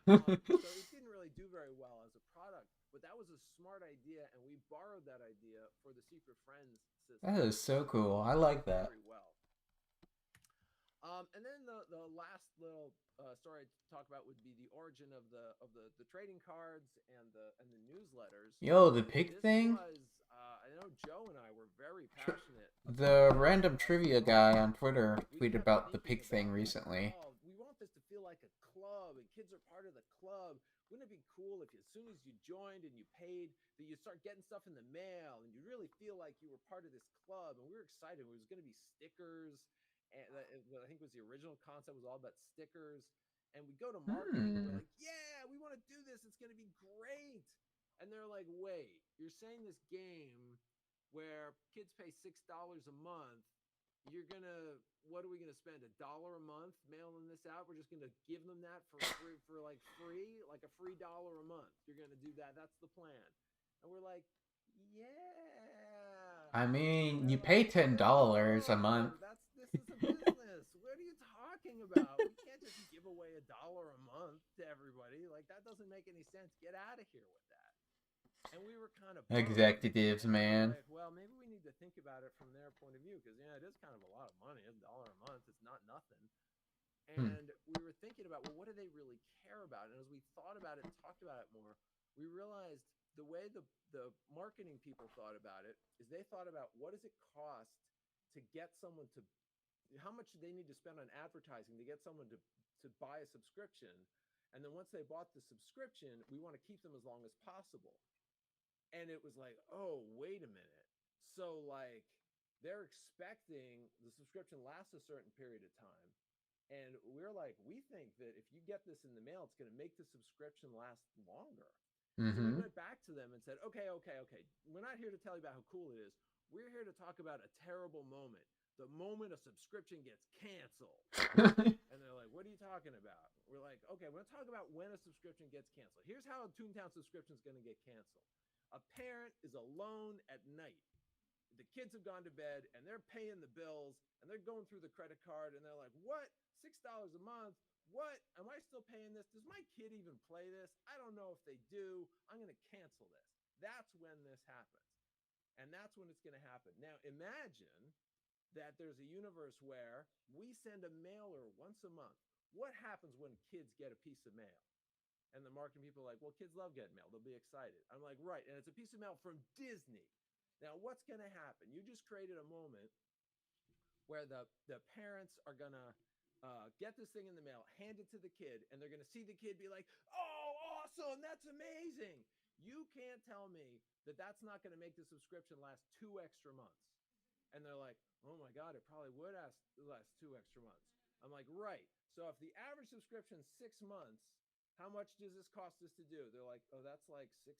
S3: So it didn't really do very well as a product. But that was a smart idea, and we borrowed that idea for the Secret Friends system.
S1: That is so cool. I like that.
S3: Very well. And then the last little story to talk about would be the origin of the trading cards and the newsletters.
S1: Yo, the pig
S3: This
S1: thing?
S3: was, I know Joe and I were very passionate.
S1: The random trivia guy on Twitter tweeted about the pig thing recently.
S3: Oh, we want this to feel like a club, and kids are part of the club. Wouldn't it be cool if as soon as you joined and you paid, that you start getting stuff in the mail, and you really feel like you were part of this club? And we were excited. It was going to be stickers. And what I think was the original concept was all about stickers. And we go to marketing and we're like, yeah, we want to do this. It's going to be great. And they're like, wait, you're saying this game where kids pay $6 a month, what are we going to spend? $1 a month mailing this out? We're just going to give them that for free, like a free $1 a month. You're going to do that. That's the plan. And we're like, yeah.
S1: I mean, you pay $10 a month.
S3: This is a business. What are you talking about? We can't just give away $1 a month to everybody. Like, that doesn't make any sense. Get out of here with that. And we were kind of
S1: executives, man.
S3: Like, well, maybe we need to think about it from their point of view, because it is kind of a lot of money. $1 a month is not nothing. And we were thinking about, well, what do they really care about? And as we thought about it and talked about it more, we realized the way the marketing people thought about it is they thought about what does it cost to get someone to, how much do they need to spend on advertising to get someone to buy a subscription? And then once they bought the subscription, we want to keep them as long as possible. And it was like, oh, wait a minute. So like they're expecting the subscription lasts a certain period of time. And we're like, we think that if you get this in the mail, it's going to make the subscription last longer. So we went back to them and said, okay. We're not here to tell you about how cool it is. We're here to talk about a terrible moment. The moment a subscription gets canceled. And they're like, what are you talking about? We're like, okay, we're going to talk about when a subscription gets canceled. Here's how a Toontown subscription is going to get canceled. A parent is alone at night. The kids have gone to bed and they're paying the bills and they're going through the credit card and they're like, what? $6 a month? What? Am I still paying this? Does my kid even play this? I don't know if they do. I'm going to cancel this. That's when this happens. And that's when it's going to happen. Now, imagine that there's a universe where we send a mailer once a month. What happens when kids get a piece of mail? And the marketing people are like, well, kids love getting mail. They'll be excited. I'm like, right. And it's a piece of mail from Disney. Now, what's going to happen? You just created a moment where the parents are going to get this thing in the mail, hand it to the kid, and they're going to see the kid be like, oh, awesome, that's amazing. You can't tell me that that's not going to make the subscription last 2 extra months. And they're like, oh my God, it probably would last 2 extra months. I'm like, right. So if the average subscription is 6 months, how much does this cost us to do? They're like, oh, that's like $6.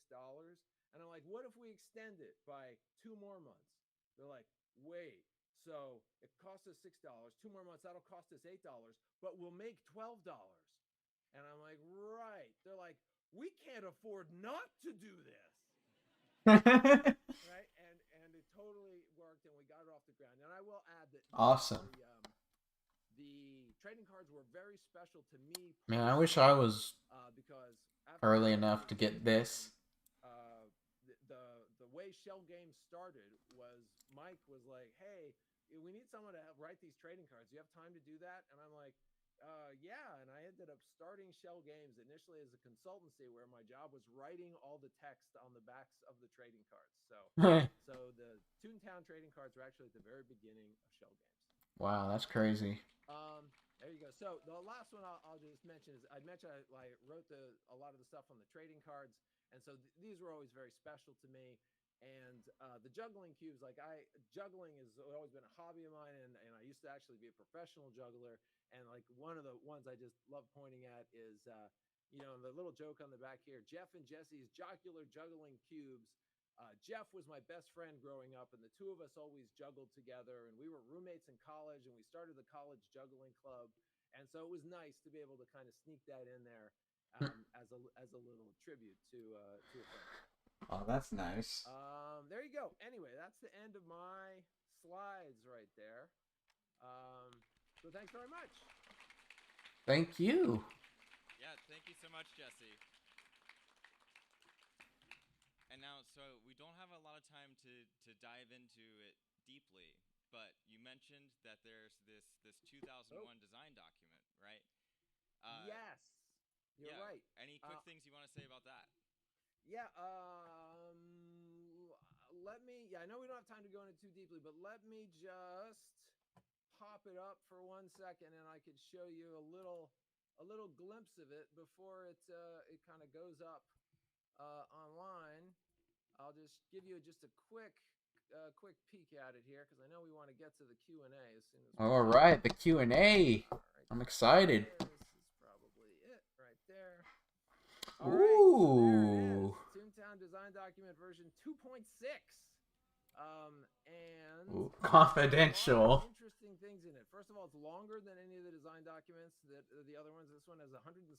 S3: And I'm like, what if we extend it by 2 more months? They're like, wait. So it costs us $6, 2 more months, that'll cost us $8, but we'll make $12. And I'm like, right. They're like, we can't afford not to do this. Right? And it totally worked and we got it off the ground. And I will add that
S1: awesome.
S3: The trading cards were very special to me.
S1: Man, I wish I was
S3: because
S1: early enough to get this.
S3: The way Shell Games started was Mike was like, hey, we need someone to write these trading cards. Do you have time to do that? And I'm like, yeah. And I ended up starting Shell Games initially as a consultancy where my job was writing all the text on the backs of the trading cards. So the Toontown trading cards were actually at the very beginning of Shell Games.
S1: Wow, that's crazy.
S3: There you go. So the last one I'll just mention is I wrote a lot of the stuff on the trading cards. And so these were always very special to me. And the juggling cubes, juggling has always been a hobby of mine, and I used to actually be a professional juggler. And like one of the ones I just love pointing at is, the little joke on the back here, Jeff and Jesse's jocular juggling cubes. Jeff was my best friend growing up, and the two of us always juggled together. And we were roommates in college, and we started the college juggling club. And so it was nice to be able to kind of sneak that in there as a little tribute to a friend.
S1: Oh, that's nice.
S3: There you go. Anyway, that's the end of my slides right there. So thanks very much.
S1: Thank you.
S5: Yeah, thank you so much, Jesse. And now, so we don't have a lot of time to dive into it deeply, but you mentioned that there's this 2001 design document, right?
S3: Yes, you're
S5: Yeah.
S3: right.
S5: Any quick things you want to say about that?
S3: Yeah. Let me. Yeah, I know we don't have time to go into too deeply, but let me just pop it up for 1 second, and I could show you a little glimpse of it before it kind of goes up online. I'll just give you just a quick peek at it here because I know we want to get to the Q&A as soon as
S1: All right, the Q&A. I'm excited.
S3: This is probably it right there. All
S1: Ooh.
S3: right, so there it is. Toontown Design Document version 2.6. And
S1: Ooh, confidential.
S3: Interesting things in it. First of all, it's longer than any of the design documents that the other ones. This one is 116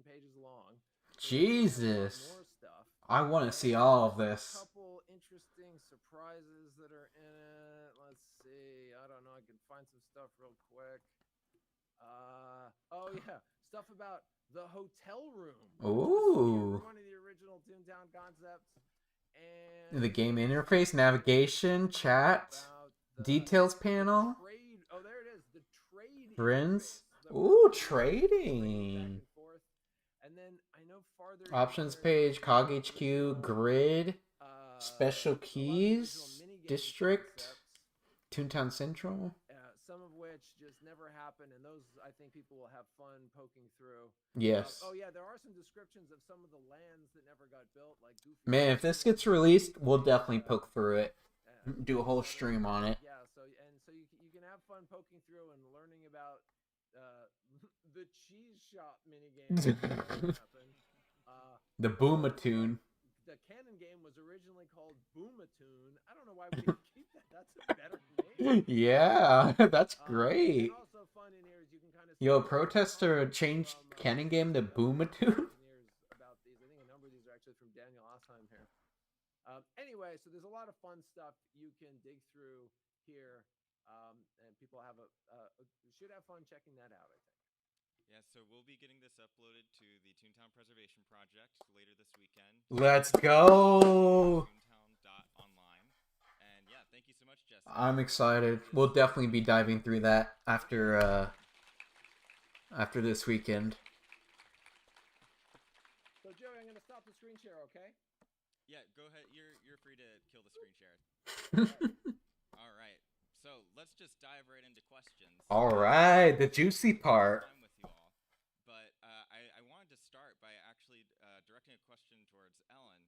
S3: pages long. So
S1: Jesus.
S3: more stuff.
S1: I want to see all of this.
S3: A couple interesting surprises that are in it. Let's see. I don't know. I can find some stuff real quick. Oh yeah, stuff about the hotel room.
S1: Ooh.
S3: One of the original Toontown concepts. And
S1: the game interface, navigation, chat, details panel.
S3: Oh, there it is. The trade.
S1: Friends. Ooh, trading.
S3: And then I know farther
S1: options page, Cog HQ, grid, special keys, district, Toontown Central.
S3: Some of which just never happened, and those I think people will have fun poking through.
S1: Yes.
S3: Oh yeah, there are some descriptions of some of the lands that never got built, like Goofy.
S1: Man, if this gets released, we'll definitely poke through it. Do a whole stream on it.
S3: Yeah, so you can have fun poking through and learning about the cheese shop minigame.
S1: The Boomatoon.
S3: The canon game was originally called Boomatoon. I don't know why we didn't keep that. That's a better name.
S1: Yeah, that's great.
S3: And also fun in here is you can kind of
S1: Yo, Protester changed canon game to Boomatoon.
S3: About these. I think a number of these are actually from Daniel Osheim here. Anyway, so there's a lot of fun stuff you can dig through here, and people should have fun checking that out, I think.
S5: Yeah, so we'll be getting this uploaded to the Toontown Preservation Project later this weekend.
S1: Let's go!
S5: Toontown.online. And yeah, thank you so much, Jesse.
S1: I'm excited. We'll definitely be diving through that after this weekend.
S3: So Joey, I'm gonna stop the screen share, okay?
S5: Yeah, go ahead. You're free to kill the screen share. All right. So let's just dive right into questions.
S1: All right, the juicy part.
S5: With you all, but I wanted to start by actually directing a question towards Ellen,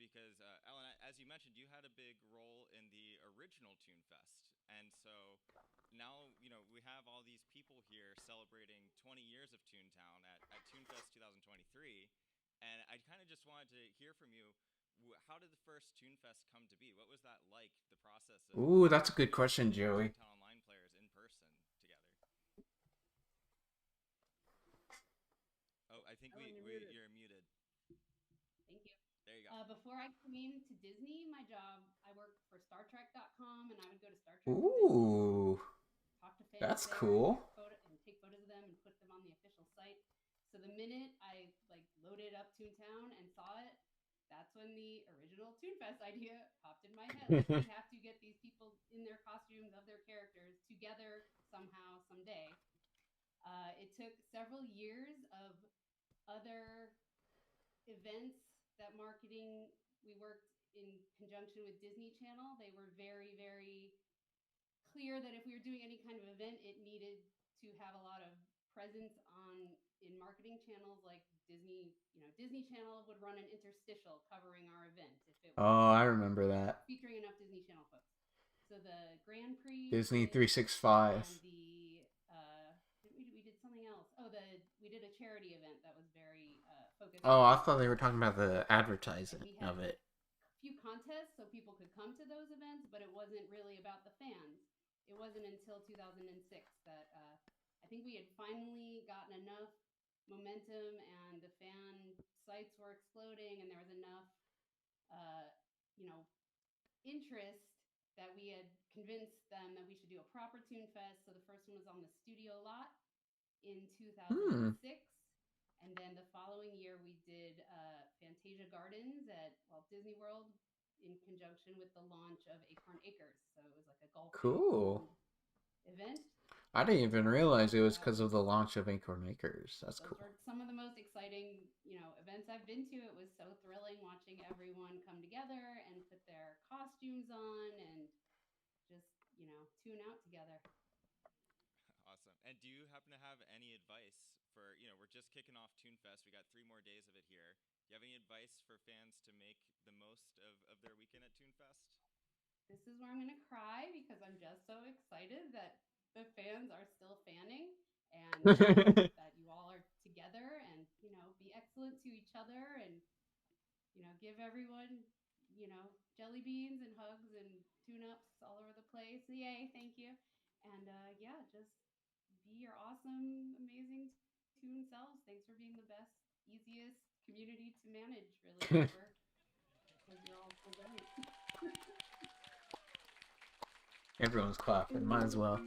S5: because Ellen, as you mentioned, you had a big role in the original ToonFest, and so now we have all these people here celebrating 20 years of Toontown at ToonFest 2023, and I kind of just wanted to hear from you. How did the first ToonFest come to be? What was that like? The process of
S1: Ooh, that's a good question, Joey.
S5: Toontown Online players in person together. Oh, I think you're muted.
S8: Thank you.
S5: There you go.
S8: Before I came into Disney, my job, I worked for StarTrek.com, and I would go to Star Trek.
S1: Ooh,
S8: talk to fans.
S1: That's cool.
S8: And take photos of them and put them on the official site. So the minute I loaded up Toontown and saw it, that's when the original ToonFest idea popped in my head. We have to get these people in their costumes of their characters together somehow, someday. It took several years of other events that marketing. We worked in conjunction with Disney Channel. They were very, very clear that if we were doing any kind of event, it needed to have a lot of presence in marketing channels like Disney. Disney Channel would run an interstitial covering our event if it was.
S1: Oh, I remember that.
S8: Featuring enough Disney Channel folks. So the Grand Prix.
S1: Disney 365.
S8: And we did something else. Oh, we did a charity event that was very focused.
S1: Oh, I thought they were talking about the advertising of it.
S8: A few contests so people could come to those events, but it wasn't really about the fans. It wasn't until 2006 that I think we had finally gotten enough momentum and the fan sites were exploding and there was enough interest that we had convinced them that we should do a proper ToonFest. So the first one was on the studio lot in 2006. And then the following year, we did Fantasia Gardens at Walt Disney World in conjunction with the launch of Acorn Acres. So it was like a golfing
S1: Cool.
S8: event.
S1: I didn't even realize it was because of the launch of Acorn Acres. That's
S8: Those
S1: cool.
S8: were some of the most exciting, events I've been to. It was so thrilling watching everyone come together and put their costumes on and just, tune out together.
S5: Awesome. And do you happen to have any advice for, we're just kicking off ToonFest. We got 3 more days of it here. Do you have any advice for fans to make the most of their weekend at ToonFest?
S8: This is where I'm going to cry because I'm just so excited that the fans are still fanning and that you all are together and, be excellent to each other and, give everyone, jelly beans and hugs and tune ups all over the place. Yay, thank you. And yeah, just be your awesome, amazing tune selves. Thanks for being the best, easiest community to manage really ever because you're all so great.
S1: Everyone's clapping. Might as well.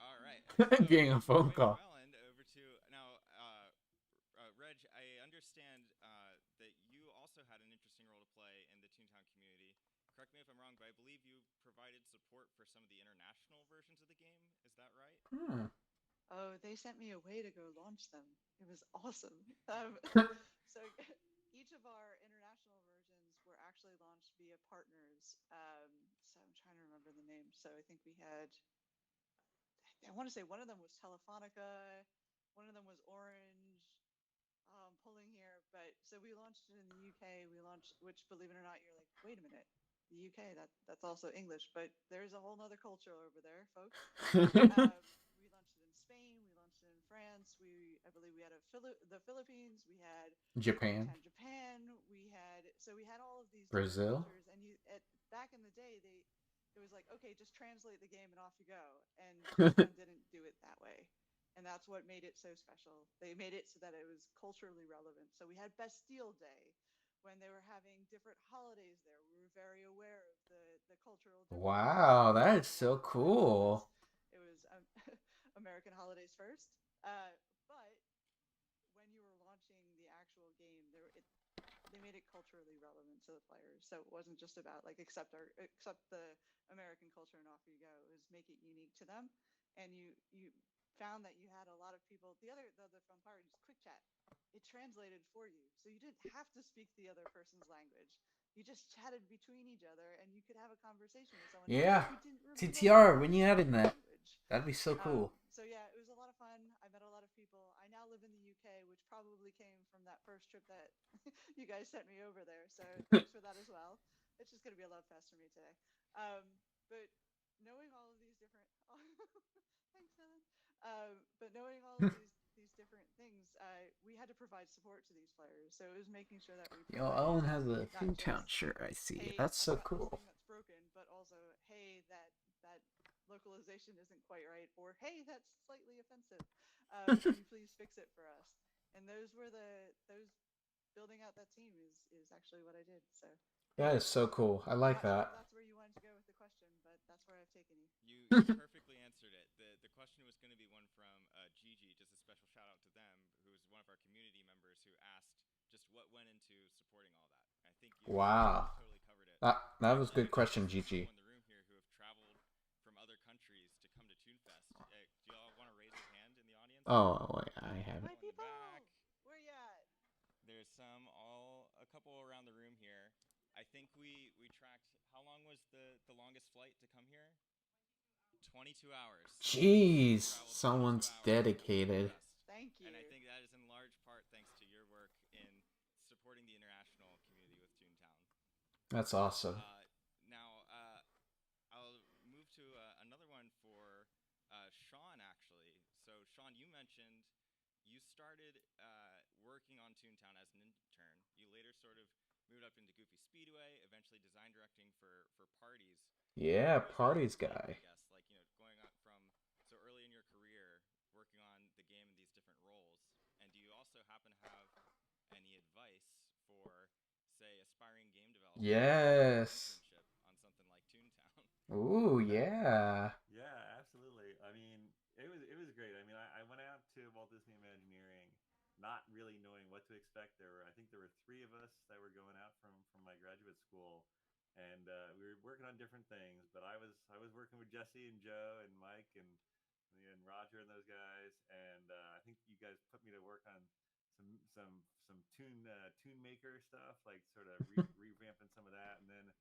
S5: All right. So,
S1: Getting a phone call.
S5: Ellen, over to now. Reg, I understand that you also had an interesting role to play in the Toontown community. Correct me if I'm wrong, but I believe you provided support for some of the international versions of the game. Is that right?
S6: Oh, they sent me away to go launch them. It was awesome. So each of our international versions were actually launched via partners. So I'm trying to remember the name. So I think we had, I want to say one of them was Telefonica, one of them was Orange. I'm pulling here, but so we launched it in the UK. We launched, which believe it or not, you're like, wait a minute, the UK, that's also English, but there's a whole nother culture over there, folks. We launched it in Spain. We launched it in France. I believe we had the Philippines. We had
S1: Japan.
S6: We had all of these
S1: Brazil.
S6: cultures, and back in the day, it was like, okay, just translate the game and off you go. And Toontown didn't do it that way. And that's what made it so special. They made it so that it was culturally relevant. So we had Bastille Day when they were having different holidays there. We were very aware of the cultural differences.
S1: Wow, that is so cool.
S6: It was American holidays first. But when you were launching the actual game, they made it culturally relevant to the players. So it wasn't just about like accept the American culture and off you go. It was make it unique to them. And you found that you had a lot of people. The other fun part is quick chat. It translated for you, so you didn't have to speak the other person's language. You just chatted between each other, and you could have a conversation with someone.
S1: Yeah,
S6: who didn't really
S1: TTR when you added that, that'd be so cool.
S6: So yeah, it was a lot of fun. I met a lot of people. I now live in the UK, which probably came from that first trip that you guys sent me over there. So thanks for that as well. It's just gonna be a love fest for me today. But knowing all of these different thanks, Ellen. But knowing all of these different things, we had to provide support to these players. So it was making sure that we.
S1: Yo, Ellen has a Toontown shirt. I see.
S6: Hey,
S1: That's so
S6: I've got
S1: cool.
S6: This thing that's broken, but also, hey, that localization isn't quite right, or hey, that's slightly offensive. Can you please fix it for us? And those building out that team is actually what I did. So.
S1: That is so cool. I like that.
S6: That's where you wanted to go with the question, but that's where I've taken you.
S5: You perfectly answered it. The question was going to be one from Gigi. Just a special shout out to them, who is one of our community members who asked just what went into supporting all that. I think you totally covered it.
S1: That was a good question, Gigi.
S5: In the room here who have traveled from other countries to come to ToonFest. Do y'all want to raise your hand in the audience?
S1: Oh, wait, I have it.
S6: My people, where you at?
S5: There's a couple around the room here. I think we tracked. How long was the longest flight to come here? 22 hours.
S1: Jeez, someone's dedicated.
S6: Thank you.
S5: And I think that is in large part thanks to your work in supporting the international community with Toontown.
S1: That's awesome.
S5: Now, I'll move to another one for Sean, actually. So, Sean, you mentioned you started working on Toontown as an intern. You later sort of moved up into Goofy Speedway, eventually design directing for parties.
S1: Yeah, parties guy.
S5: I guess, like, going up from so early in your career, working on the game in these different roles. And do you also happen to have any advice for, say, aspiring game developers?
S1: Yes.
S5: On something like Toontown.
S1: Ooh, yeah.
S4: Yeah, absolutely. I mean, it was great. I mean, I went out to
S9: not really knowing what to expect. I think there were 3 of us that were going out from my graduate school, and we were working on different things. But I was working with Jesse and Joe and Mike and Roger and those guys, and I think you guys put me to work on some tune maker stuff, like sort of revamping some of that, and then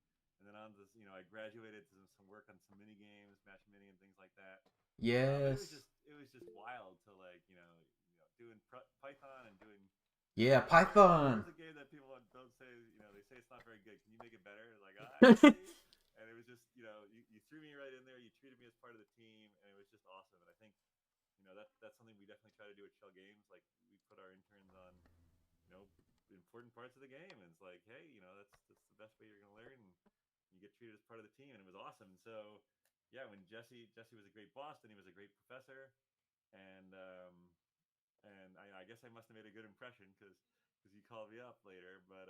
S9: on this, I graduated to some work on some mini games, Match Mini, and things like that. But
S1: Yes.
S9: it was just wild to doing Python and doing.
S1: Yeah,
S9: Here's
S1: Python.
S9: a game that people don't say. They say it's not very good. Can you make it better? Like, actually. And it was just, you threw me right in there. You treated me as part of the team, and it was just awesome. And I think, that's something we definitely try to do at Shell Games. Like, we put our interns on, important parts of the game, and it's like, hey, that's the best way you're gonna learn, and you get treated as part of the team, and it was awesome. And so, yeah, when Jesse was a great boss, then he was a great professor, and I guess I must have made a good impression because he called me up later, but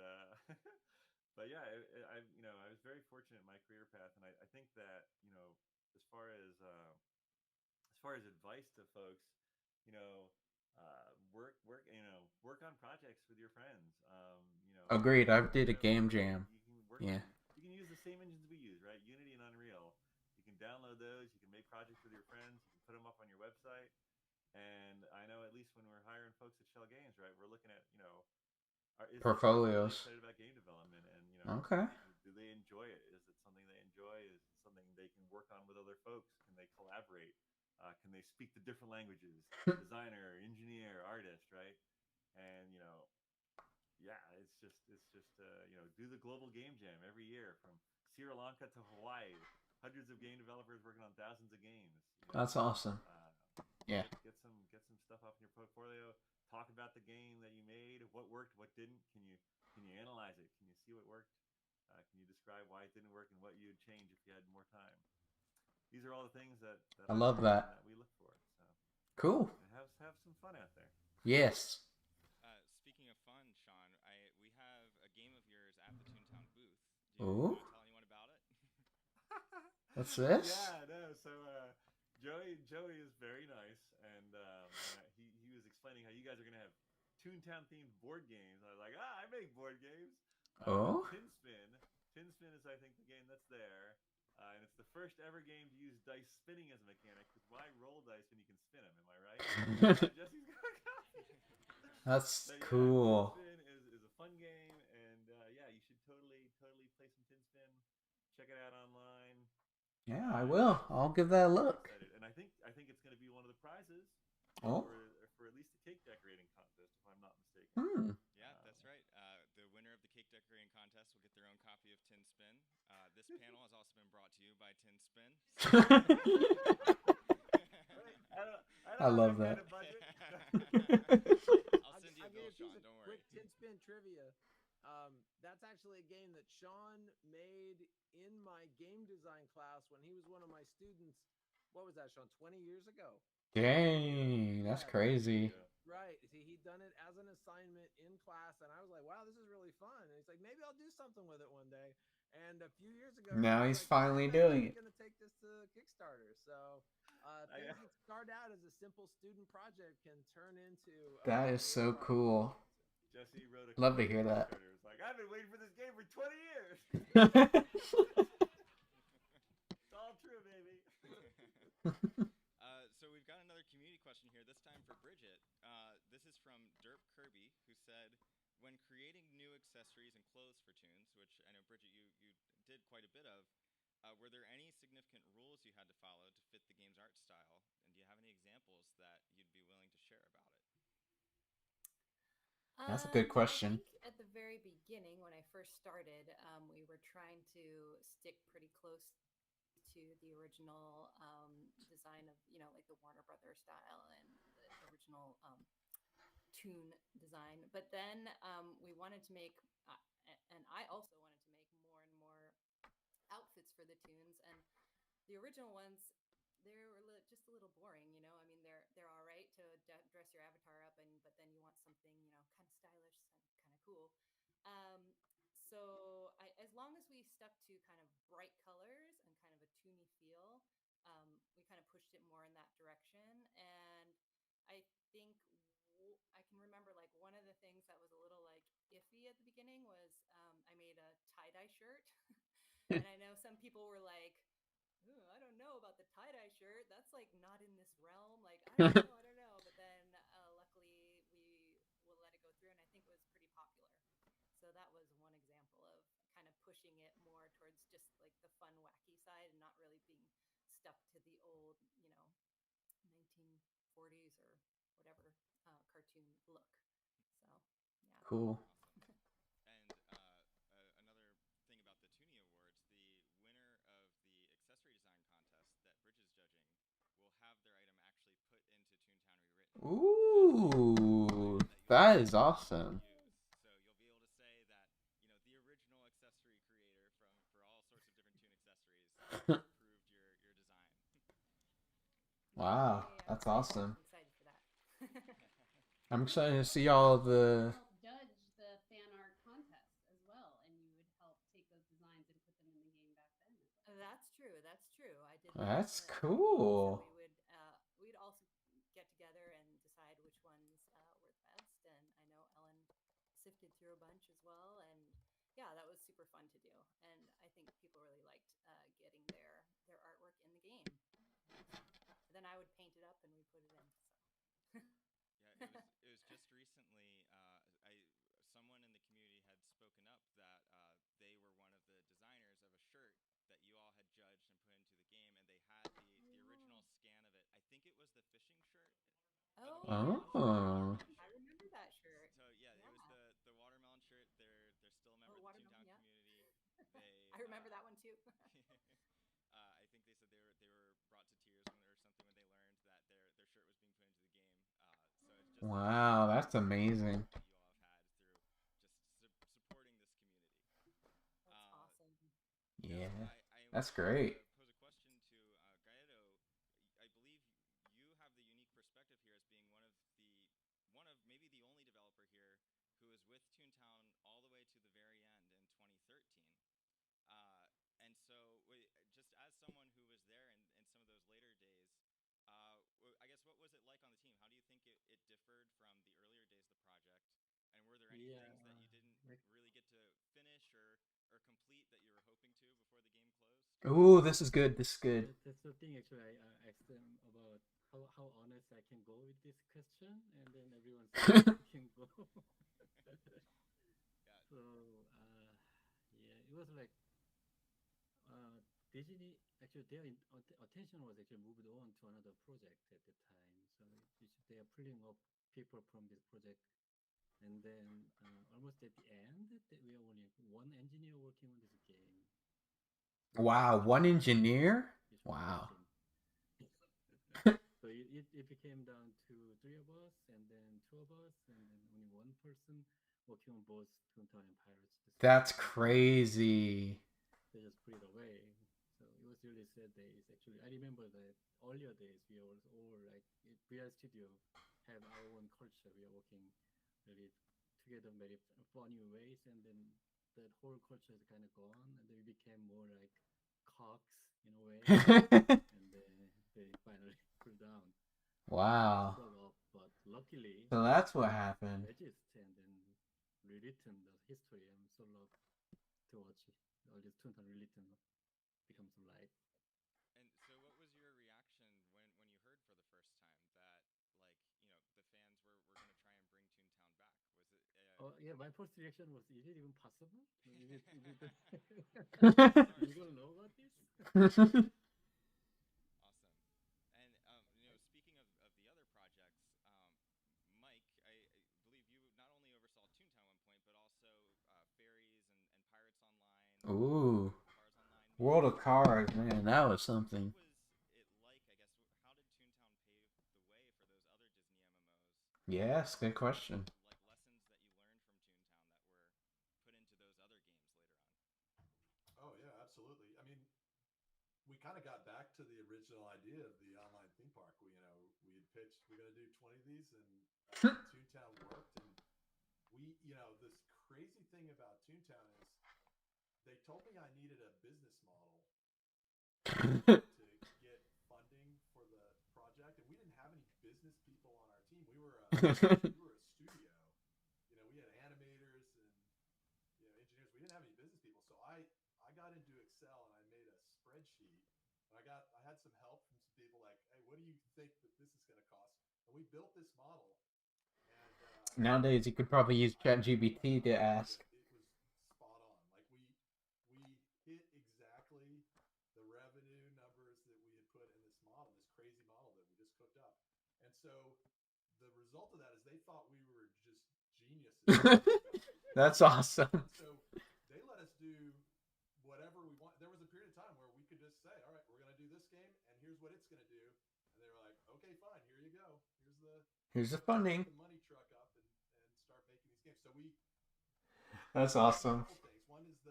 S9: but yeah, I was very fortunate in my career path, and I think that as far as advice to folks, work on projects with your friends.
S1: Agreed. I did a
S9: Whatever,
S1: game jam.
S9: you can work
S1: Yeah.
S9: on. You can use the same engines we use, right? Unity and Unreal. You can download those. You can make projects with your friends. You can put them up on your website. And I know, at least when we're hiring folks at Shell Games, right, we're looking at, is this person really
S1: Portfolios.
S9: excited about game development? And,
S1: Okay.
S9: do they enjoy it? Is it something they enjoy? Is it something they can work on with other folks? Can they collaborate? Can they speak the different languages? Designer, engineer, artist, right? And, yeah, it's just do the global game jam every year from Sri Lanka to Hawaii. Hundreds of game developers working on thousands of games.
S1: That's awesome. Yeah.
S9: Get some stuff up in your portfolio. Talk about the game that you made. What worked, what didn't. Can you analyze it? Can you see what worked? Can you describe why it didn't work and what you'd change if you had more time? These are all the things that
S1: I
S9: I
S1: love
S9: learned and
S1: that.
S9: that we look for. So
S1: Cool.
S9: have some fun out there.
S1: Yes.
S5: Speaking of fun, Sean, we have a game of yours at the Toontown booth. Do you
S1: Ooh.
S5: want to tell anyone about it?
S1: What's this?
S9: Yeah, no. So Joey is very nice, and he was explaining how you guys are gonna have Toontown themed board games. I was like, I make board games.
S1: Oh.
S9: Tin Spin is, I think, the game that's there, and it's the first ever game to use dice spinning as a mechanic. Because why roll dice when you can spin them? Am I right? Jesse's got a copy.
S1: That's
S9: But yeah,
S1: cool.
S9: Tin Spin is a fun game, and yeah, you should totally play some Tin Spin. Check it out online.
S1: Yeah, I will. I'll give that a look.
S9: And I think it's going to be one of the prizes
S1: Oh.
S9: for at least the cake decorating contest, if I'm not mistaken.
S5: Yeah, that's right. The winner of the cake decorating contest will get their own copy of Tin Spin. This panel has also been brought to you by Tin Spin.
S1: I love that.
S5: I'll send you a bill, Sean. Don't worry.
S3: Quick Tin Spin trivia. That's actually a game that Sean made in my game design class when he was one of my students. What was that, Sean? 20 years ago.
S1: Dang, that's crazy.
S3: Right. See, he'd done it as an assignment in class, and I was like, wow, this is really fun. And he's like, maybe I'll do something with it one day. And a few years ago,
S1: now
S3: he
S1: he's
S3: was like,
S1: finally
S3: "Man,
S1: doing it.
S3: I'm going to take this to Kickstarter." So things that start out as a simple student project can turn into
S1: that is so cool.
S9: Jesse wrote a
S1: Love to hear that.
S9: It was like, I've been waiting for this game for 20 years. It's all true, baby.
S5: So we've got another community question here, this time for Bridget. This is from Derp Kirby, who said, when creating new accessories and clothes for Toons, which I know, Bridget, you did quite a bit of, were there any significant rules you had to follow to fit the game's art style? And do you have any examples that you'd be willing to share about it?
S1: That's a good question.
S10: I think at the very beginning, when I first started, we were trying to stick pretty close to the original design of, like the Warner Brothers style and the original Toon design. But then we wanted to make, and I also wanted to make more and more outfits for the Toons. And the original ones, they were just a little boring, I mean, they're all right to dress your avatar up, but then you want something, kind of stylish and kind of cool. So as long as we stuck to kind of bright colors and kind of a toony feel, we kind of pushed it more in that direction. And I think I can remember, like, things that was a little like iffy at the beginning was I made a tie-dye shirt. And I know some people were like, "Ooh, I don't know about the tie-dye shirt. That's like not in this realm. Like, I don't know, I don't know." But then luckily we will let it go through, and I think it was pretty popular. So that was one example of kind of pushing it more towards just like the fun, wacky side and not really being stuck to the old, 1940s or whatever cartoon look. So, yeah.
S1: Cool.
S5: Awesome. And another thing about the Toonie Awards, the winner of the accessory design contest that Bridge is judging will have their item actually put into Toontown Rewritten.
S1: Ooh, that is awesome.
S5: Use. So you'll be able to say that, the original accessory creator for all sorts of different Toon accessories approved your design.
S1: Wow,
S10: Yay,
S1: that's awesome.
S10: I'm excited for that.
S1: I'm excited to see all the.
S8: Help judge the fan art contest as well, and you would help take those designs and put them in the game back then as well.
S10: That's true. That's true. I did.
S1: That's
S10: that
S1: cool.
S10: So we'd also get together and decide which ones were the best. And I know Ellen sifted through a bunch as well, and yeah, that was super fun to do. And I think people really liked getting their artwork in the game. And then I would paint it up and we put it in. So.
S5: Yeah, it was just recently. Someone in the community had spoken up that they were one of the designers of a shirt that you all had judged and put into the game, and they had the original scan of it. I think it was the fishing shirt.
S10: Oh,
S5: The
S10: yeah.
S1: Oh.
S10: I remember that shirt.
S5: So yeah, it was the watermelon shirt. They're still a member of the Toontown
S10: yeah.
S5: community. They
S10: I remember that one too.
S5: I think they said they were brought to tears or something when they learned that their shirt was being put into the game. So it's just
S1: Wow, that's amazing.
S5: that you all have had through just supporting this community.
S10: That's awesome.
S1: Yeah,
S5: I
S1: that's
S5: wanted
S1: great.
S5: to pose a question to Gaedo. I believe you have the unique perspective here as being one of maybe the only developer here who was with Toontown all the way to the very end in 2013. And so, just as someone who was there in some of those later days, I guess what was it like on the team? How do you think it differed from the earlier days of the project? And were there any things that you didn't really get to finish or complete that you were hoping to before the game closed?
S1: Ooh, this is good. This is good.
S7: That's the thing. Actually, I asked them about how honest I can go with this question, and then everyone said you can go.
S5: Yeah.
S7: So yeah, it was like Disney. Actually, their attention was actually moved on to another project at the time. So they are pulling up people from this project, and then almost at the end, we are only one engineer working on this game.
S1: Wow, one engineer? Wow.
S7: So it became down to three of us, and then two of us, and then only one person working on both Toontown and Pirates.
S1: That's crazy.
S7: They just put it away. So it was really sad days. Actually, I remember that earlier days we were all like, VR Studio have our own culture. We are working really together in very funny ways, and then that whole culture is kind of gone, and then we became more like cogs in a way, and then they finally pulled down.
S1: Wow.
S7: But luckily,
S1: So that's what happened.
S7: registered and then rewritten the history. I'm so love to watch it. All this Toontown rewritten becomes alive.
S5: And so, what was your reaction when you heard for the first time that, like, the fans were going to try and bring Toontown back? Was it?
S7: Oh yeah, my first reaction was, is it even possible? You gonna know about this?
S5: Awesome. And speaking of the other projects, Mike, I believe you not only oversaw Toontown at one point, but also Fairies and Pirates Online.
S1: Ooh.
S5: Cars Online.
S1: World of Cars, man, that was something.
S5: What was it like? I guess how did Toontown pave the way for those other Disney MMOs?
S1: Yes, good question.
S5: Like lessons that you learned from Toontown that were put into those other games later on.
S4: Oh yeah, absolutely. I mean, we kind of got back to the original idea of the online theme park. We had pitched we're going to do 20 of these, and Toontown worked. And this crazy thing about Toontown is they told me I needed a business model to get funding for the project, and we didn't have any business people on our team. We were a studio. Excel and I made a spreadsheet. And I had some help from some people like, hey, what do you think that this is going to cost? And we built this model. And
S1: nowadays you could probably use ChatGPT to ask.
S4: it was spot on. Like we hit exactly the revenue numbers that we had put in this model, this crazy model that we just cooked up. And so the result of that is they thought we were just geniuses.
S1: That's awesome.
S4: And so they let us do whatever we want. There was a period of time where we could just say, all right, we're going to do this game and here's what it's going to do. And they were like, okay, fine, here you go.
S1: Here's the funding.
S4: The money truck up and start making these games. So
S1: that's awesome.
S4: A couple things. One is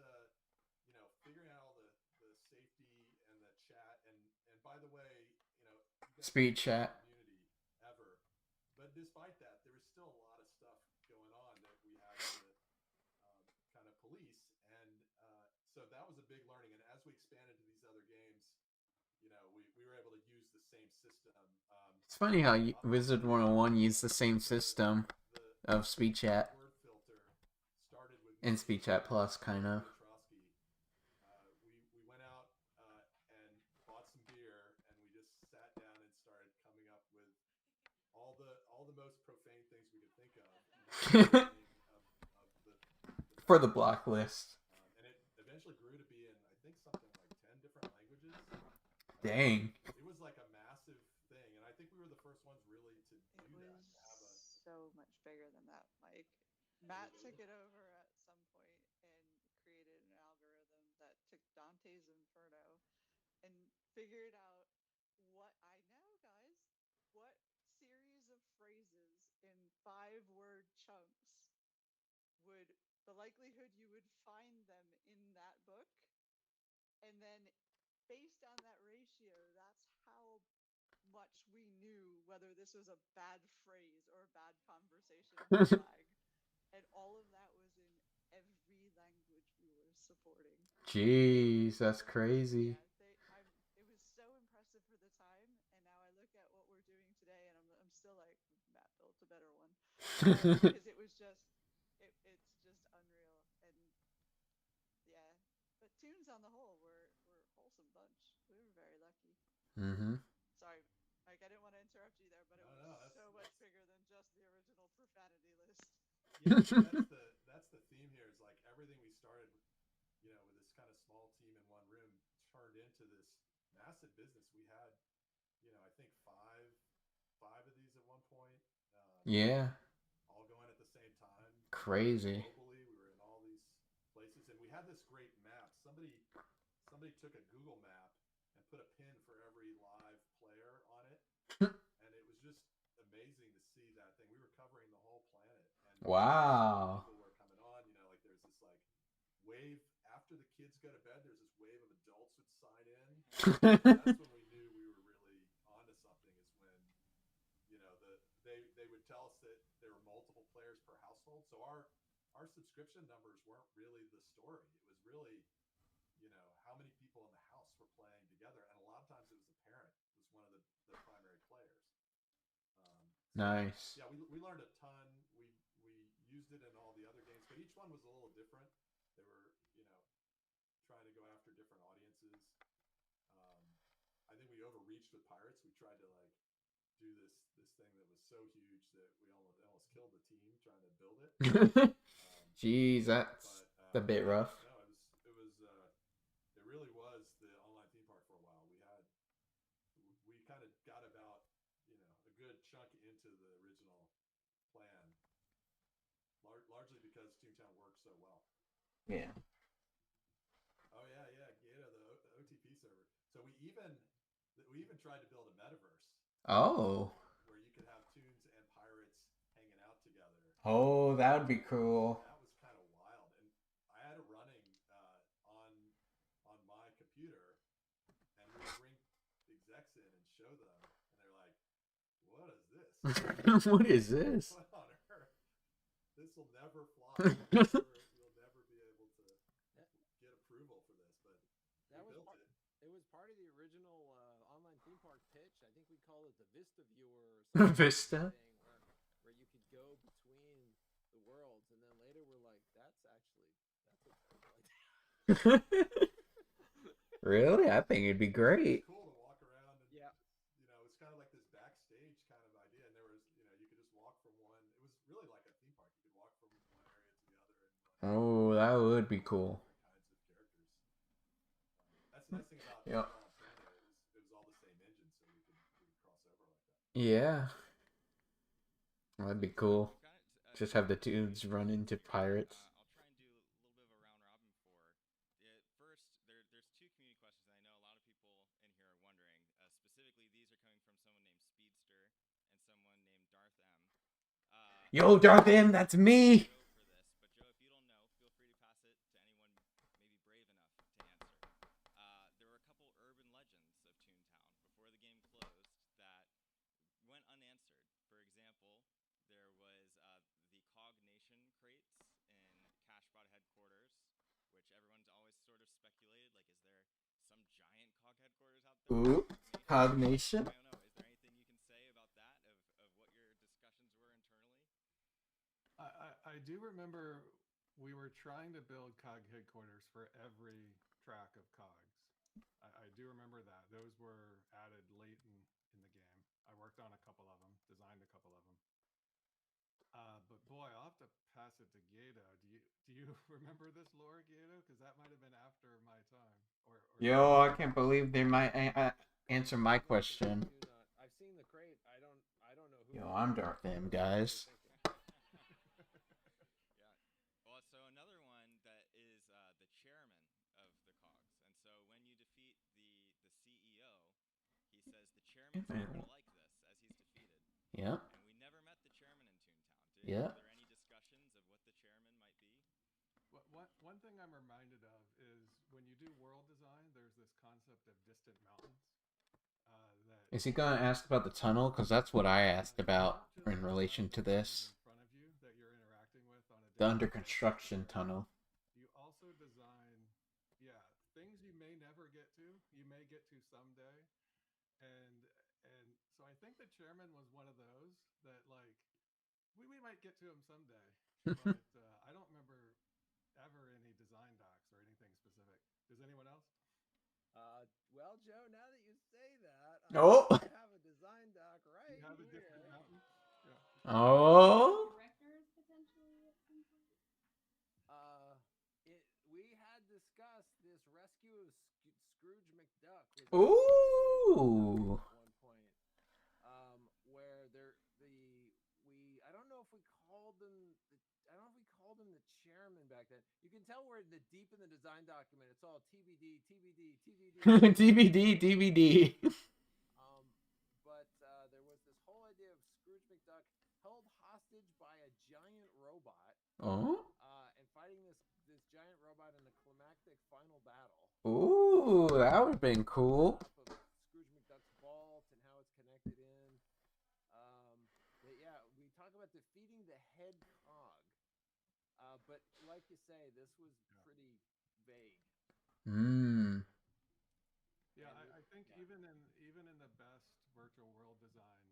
S4: figuring out all the safety and the chat and by the way,
S1: speed chat
S4: community ever. But despite that, there was still a lot of stuff going on that we had to kind of police, and so that was a big learning. And as we expanded to these other games, we were able to use the same system.
S1: It's funny how Wizard 101 used the same system of speed chat.
S4: Word filter started with
S1: and speed chat plus, kind of.
S4: We went out and bought some beer, and we just sat down and started coming up with all the most profane things we could think of.
S1: For the block list.
S4: And it eventually grew to be in, I think, something like 10 different languages.
S1: Dang.
S4: It was like a massive thing, and I think we were the first ones really to do that.
S6: It was so much bigger than that, Mike. Matt took it over at some point and created an algorithm that took Dante's Inferno and figured out what I know, guys, what series of phrases in 5-word chunks would the likelihood you would find them in that book, and then based on that ratio, that's how much we knew whether this was a bad phrase or a bad conversation flag. And all of that was in every language we were supporting.
S1: Jeez, that's crazy.
S6: Yeah, it was so impressive for the time, and now I look at what we're doing today, and I'm still like, Matt built a better one, because it was just it's just unreal. And yeah, but Toons on the whole were a wholesome bunch. We were very lucky.
S1: Mm-hmm.
S6: Sorry, Mike, I didn't want to interrupt you there, but it was so much bigger than just the original profanity list.
S4: Yeah, that's the theme here. Is like everything we started, with this kind of small team in one room turned into this massive business. We had, I think five of these at one point.
S1: Yeah.
S4: All going at the same time.
S1: Crazy.
S4: Globally, we were in all these places, and we had this great map. Somebody took a Google map and put a pin for every live player on it, and it was just amazing to see that thing. We were covering the whole planet, and
S1: wow.
S4: people were coming on. Like there's this like wave after the kids go to bed. There's this wave of adults would sign in. That's when we knew we were really onto something. Is when they would tell us that there were multiple players per household. So our subscription numbers weren't really the story. It was really how many people in the house were playing together, and a lot of times it was the parent was one of the primary players.
S1: Nice.
S4: Yeah, we learned a ton. We used it in all the other games, but each one was a little different. They were trying to go after different audiences. I think we overreached with Pirates. We tried to do this thing that was so huge that we almost killed the team trying to build it.
S1: Jeez, that's a bit rough.
S4: No, it really was the online theme park for a while. We kind of got about a good chunk into the original plan, largely because Toontown worked so well.
S1: Yeah.
S4: Oh yeah, the OTP server. So we even tried to build a metaverse.
S1: Oh.
S4: Where you could have Toons and Pirates hanging out together.
S1: Oh, that would be cool.
S4: That was kind of wild, and I had it running on my computer, and we would bring execs in and show them, and they're like, "What is this?
S1: What is this?
S4: What on earth? This will never fly. You'll never be able to get approval for this." But we built it.
S3: It was part of the original online theme park pitch. I think we called it the Vista Viewer or something.
S1: Vista?
S3: Where you could go between the worlds, and then later we're like, that's a terrible idea.
S1: Really? I think it'd be
S4: It's
S1: great.
S4: cool to walk around and
S3: Yeah.
S4: it's kind of like this backstage kind of idea. And there was you could just walk from one. It was really like a theme park. You could walk from one area to the other and like
S1: Oh, that would be
S4: all the
S1: cool.
S4: different kinds of characters. That's the nice thing about
S1: Yeah.
S4: Football and Panda is it was all the same engine, so we could cross over like that.
S1: Yeah. That'd be
S5: So
S1: cool.
S5: we've got
S1: Just
S5: some
S1: have the
S5: pretty
S1: tunes
S5: interesting
S1: run
S5: questions
S1: into
S5: here.
S1: pirates.
S5: I'll try and do a little bit of a round robin for. First, there's two community questions I know a lot of people in here are wondering. Specifically, these are coming from someone named Speedster and someone named Darth M.
S1: Yo, Darth M, that's me.
S5: Joe for this, but Joe, if you don't know, feel free to pass it to anyone maybe brave enough to answer. There were a couple urban legends of Toontown before the game closed that went unanswered. For example, there was the Cog Nation crates in Cashbot headquarters, which everyone's always sort of speculated, like, is there some giant Cog headquarters out there?
S1: Ooh,
S5: Maybe.
S1: Cognation.
S5: I don't know. Is there anything you can say about that, of what your discussions were internally?
S4: I do remember we were trying to build COG headquarters for every track of COGs. I do remember that. Those were added late in the game. I worked on a couple of them, designed a couple of them. But boy, I'll have to pass it to Gato. Do you remember this lore, Gato? Because that might have been after my time. Or
S1: Yo, I can't believe they might answer my
S3: No, 'cause I
S1: question.
S3: do not. I've seen the crate. I don't know who.
S1: Yo, I'm Darth M, guys.
S5: Yeah. Well, so another one that is the chairman of the Cogs, and so when you defeat the CEO, he says the chairman's not going to like this as he's defeated.
S1: Yeah.
S5: And we never met the chairman in Toontown.
S1: Yeah.
S5: Were there any discussions of what the chairman might be?
S4: One thing I'm reminded of is when you do world design, there's this concept of distant mountains. That
S1: Is he gonna ask about the tunnel? Because that's what I asked
S4: you
S1: about
S4: don't just
S1: in relation to
S4: design things
S1: this.
S4: in front of you that you're interacting with on a
S1: The
S4: daily
S1: under
S4: basis.
S1: construction tunnel.
S4: You also design, things you may never get to, you may get to someday, and so I think the chairman was one of those that like we might get to him someday, but I don't remember ever any design docs or anything specific. Does anyone else?
S3: Well, Joe, now that you say that,
S1: Oh.
S3: I have a design doc right
S4: You have a
S3: here.
S4: distant mountain. Yeah.
S1: Oh.
S8: Directors potentially at some point.
S3: We had discussed this rescue of Scrooge McDuck.
S1: Ooh.
S3: At one point, where I don't know if we called them the chairman back then. You can tell we're deep in the design document. It's all TBD, TBD, TBD.
S1: DVD, DVD.
S3: But there was this whole idea of Scrooge McDuck held hostage by a giant robot.
S1: Oh.
S3: And fighting this giant robot in a climactic final battle.
S1: Ooh, that would have been cool.
S3: On top of Scrooge McDuck's vault and how it's connected in. But yeah, we talk about defeating the head cog. But like you say, this was pretty vague.
S1: Hmm.
S4: Yeah, I think even in the best virtual world design,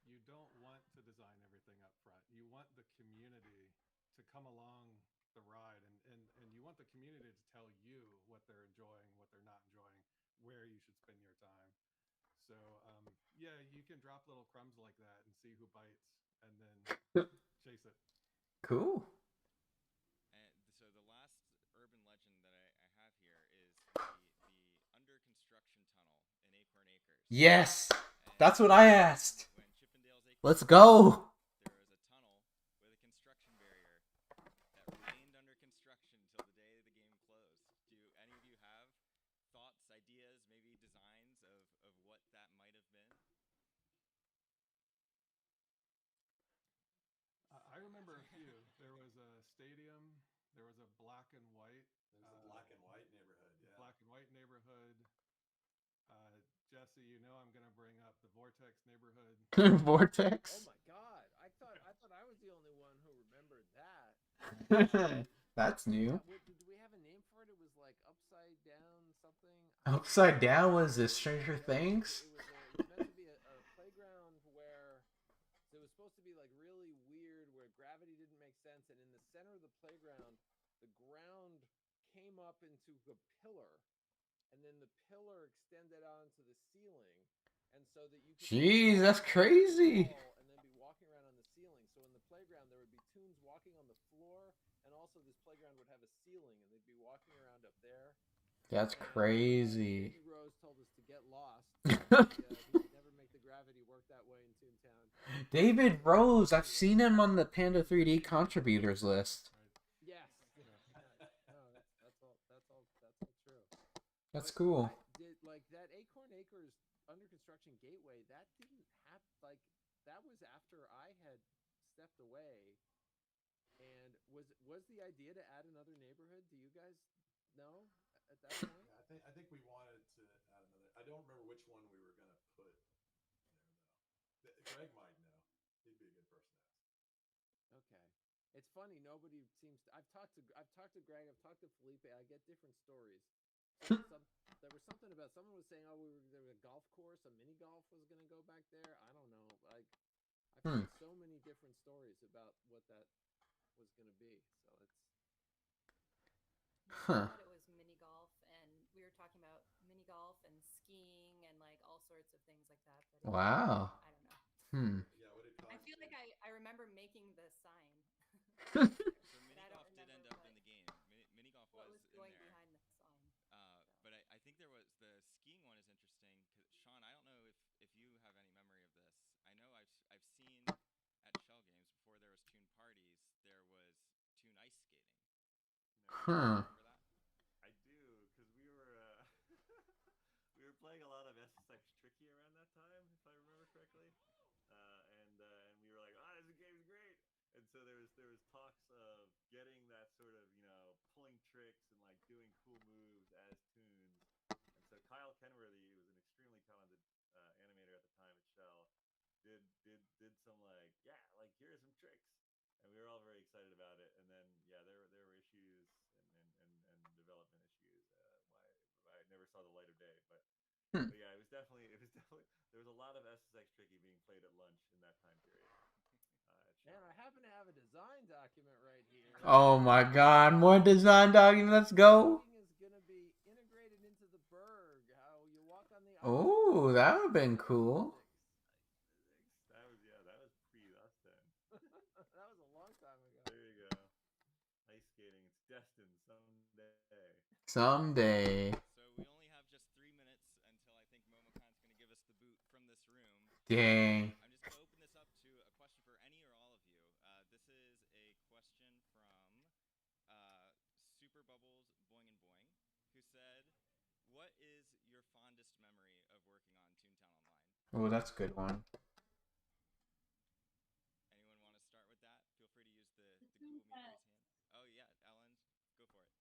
S4: you don't want to design everything up front. You want the community to come along the ride, and you want the community to tell you what they're enjoying, what they're not enjoying, where you should spend your time. So you can drop little crumbs like that and see who bites, and then chase it.
S1: Cool.
S5: And so the last urban legend that I have here is the under construction tunnel in Acorn Acres.
S1: Yes.
S5: And
S1: That's what I asked.
S5: when Chippendale's Acorn
S1: Let's
S5: Acres,
S1: go.
S5: there was a tunnel with a construction barrier that remained under construction until the day the game closed. Do any of you have thoughts, ideas, maybe designs of what that might have been?
S4: I remember a few. There was a stadium. There was a black and white.
S9: There's a black and white neighborhood. Yeah.
S4: Black and white neighborhood. Jesse, I'm going to bring up the Vortex neighborhood.
S1: Vortex.
S3: Oh my God! I thought I was the only one who remembered that.
S1: That's new.
S3: Did we have a name for it? It was like upside down something.
S1: Upside Down was this Stranger Things?
S3: It was meant to be a playground where it was supposed to be like really weird, where gravity didn't make sense, and in the center of the playground, the ground came up into a pillar, and then the pillar extended onto the ceiling, and so that you could
S1: Jeez, that's crazy.
S3: and then be walking around on the ceiling. So in the playground, there would be Toons walking on the floor, and also this playground would have a ceiling, and they'd be walking around up there.
S1: That's
S3: And,
S1: crazy.
S3: David Rose told us to get lost. He could never make the gravity work that way in Toontown.
S1: David Rose, I've seen him on the Panda 3D contributors list.
S3: Yes. No, that's all true.
S1: That's
S3: But
S1: cool.
S3: like that Acorn Acres under construction gateway, that didn't have like that was after I had stepped away. And was the idea to add another neighborhood? Do you guys know at that point?
S4: Yeah, I think we wanted to add another. I don't remember which one we were gonna put there though. Greg might know. He'd be a good person to ask.
S3: Okay. It's funny. Nobody seems to. I've talked to Greg. I've talked to Felipe. I get different stories. There was something about someone was saying, oh, there was a golf course, a mini golf was going to go back there. I don't know. Like, I've heard so many different stories about what that was going to be. So it's.
S10: I thought it was mini golf, and we were talking about mini golf and skiing and like all sorts of things like that. But
S1: wow.
S10: I don't know.
S4: Yeah, what did
S10: I feel like I remember making the sign.
S5: So mini golf did end up in the game. Mini golf was
S10: going
S5: in there.
S10: behind the sign.
S5: But I think there was the skiing one is interesting because Sean, I don't know if you have any memory of this. I know I've seen at Shell Games before there was Toon parties. There was Toon ice skating. Remember that?
S9: I do, because we were we were playing a lot of SSX Tricky around that time, if I remember correctly, and we were like, this game's great. And so there was talks of getting that sort of pulling tricks and like doing cool moves as Toons. And so Kyle Kenworthy, who was an extremely talented animator at the time at Shell, did some like here are some tricks, and we were all very excited about it. And then there were issues and development issues why I never saw the light of day. But yeah, it was definitely there was a lot of SSX Tricky being played at lunch in that time period.
S3: Man, I happen to have a design document right here.
S1: Oh my god, more design document, let's go.
S3: Is going to be integrated into the Berg. How you walk on the
S1: Oh, that would have been cool.
S9: That was pre us then.
S3: That was a long time ago.
S9: There you go. Ice skating, it's destined someday.
S1: Someday.
S5: So we only have just 3 minutes until I think MomoCon's going to give us the boot from this room.
S1: Dang.
S5: I'm just going to open this up to a question for any or all of you. This is a question from Super Bubbles Boing and Boing, who said, "What is your fondest memory of working on Toontown Online?"
S1: Oh, that's a good one.
S5: Anyone want to start with that? Feel free to use the Google Meet raise hand. Oh yeah, Ellen, go for it.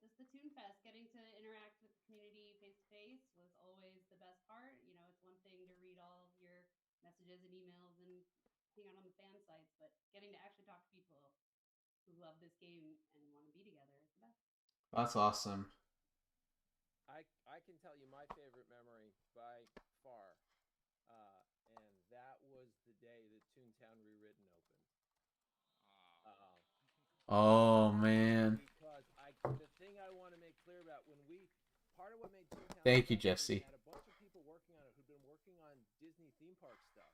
S8: Just the ToonFest, getting to interact with the community face to face was always the best part. You know, it's one thing to read all of your messages and emails and hang out on the fan sites, but getting to actually talk to people who love this game and want to be together is the best.
S1: That's awesome.
S3: I can tell you my favorite memory by far, and that was the day that Toontown Rewritten opened.
S1: Oh man.
S3: Because the thing I want to make clear about part of what made Toontown.
S1: Thank you, Jesse.
S3: We had a bunch of people working on it who'd been working on Disney theme park stuff,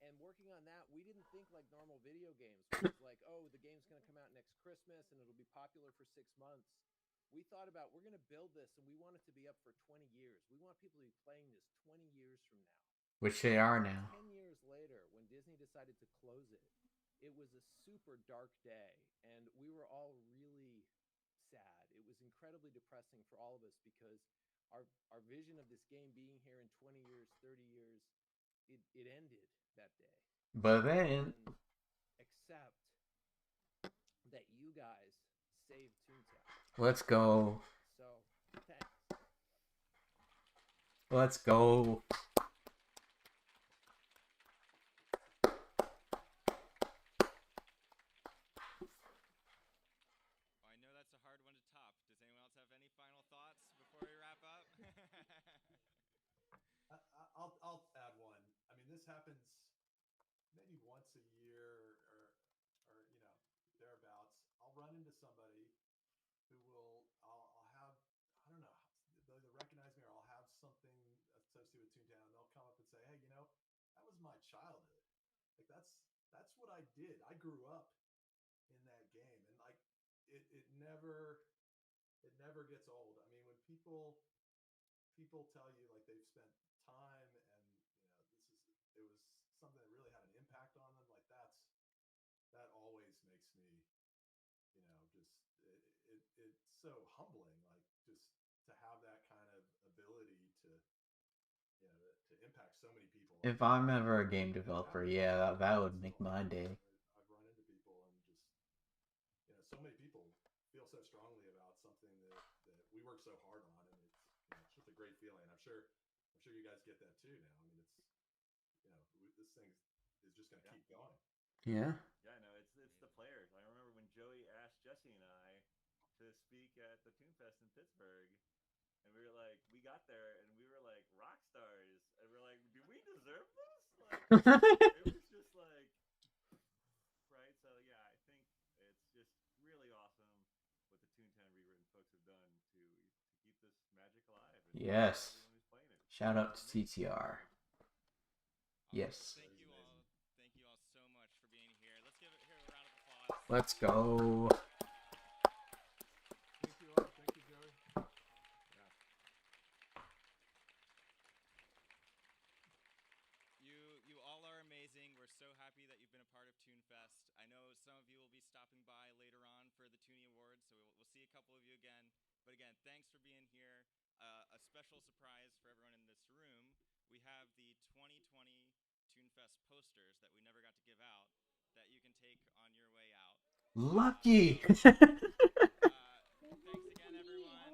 S3: and working on that, we didn't think like normal video games, which is like, oh, the game's going to come out next Christmas and it'll be popular for 6 months. We thought about we're going to build this and we want it to be up for 20 years. We want people to be playing this 20 years from now.
S1: Which they are now.
S3: 10 years later, when Disney decided to close it, it was a super dark day, and we were all really sad. It was incredibly depressing for all of us because our vision of this game being here in 20 years, 30 years, it ended that day.
S1: But then,
S3: except that you guys saved Toontown.
S1: Let's go.
S3: So, thanks.
S1: Let's go.
S5: I know that's a hard one to top. Does anyone else have any final thoughts before we wrap up?
S4: I'll add one. I mean, this happens maybe once a year or thereabouts. I'll run into somebody who I'll have to Toontown, and they'll come up and say, "Hey, that was my childhood. Like that's what I did. I grew up in that game, and like it never gets old. I mean, when people tell you like they've spent time and it was something that really had an impact on them, like that always makes me, just it's so humbling, like just to have that kind of ability to impact so many people.
S1: If I'm ever a game
S4: And it
S1: developer,
S4: happens
S1: yeah,
S4: all the
S1: that
S4: time
S1: would make
S4: still.
S1: my day.
S4: I've run into people and just so many people feel so strongly about something that we work so hard on, and it's just a great feeling. I'm sure you guys get that too now. I mean, it's this thing is just going to keep going.
S1: Yeah.
S9: Yeah, no, it's the players. I remember when Joey asked Jesse and I to speak at the ToonFest in Pittsburgh, and we were like, we got there and we were like rock stars, and we're like, do we deserve this? Like, it was just like, right? So yeah, I think it's just really awesome what the Toontown Rewritten folks have done to keep this magic alive and
S1: Yes.
S9: everyone who's playing it.
S1: Shout out to TTR. Yes.
S5: Thank you all. Thank you all so much for being here. Let's give it here a round of applause.
S1: Let's go.
S3: Thank you all. Thank you, Joey.
S4: Yeah.
S5: You all are amazing. We're so happy that you've been a part of ToonFest. I know some of you will be stopping by later on for the Toonie Awards, so we'll see a couple of you again. But again, thanks for being here. A special surprise for everyone in this room. We have the 2020 ToonFest posters that we never got to give out that you can take on your way out.
S1: Lucky.
S5: Thanks again, everyone.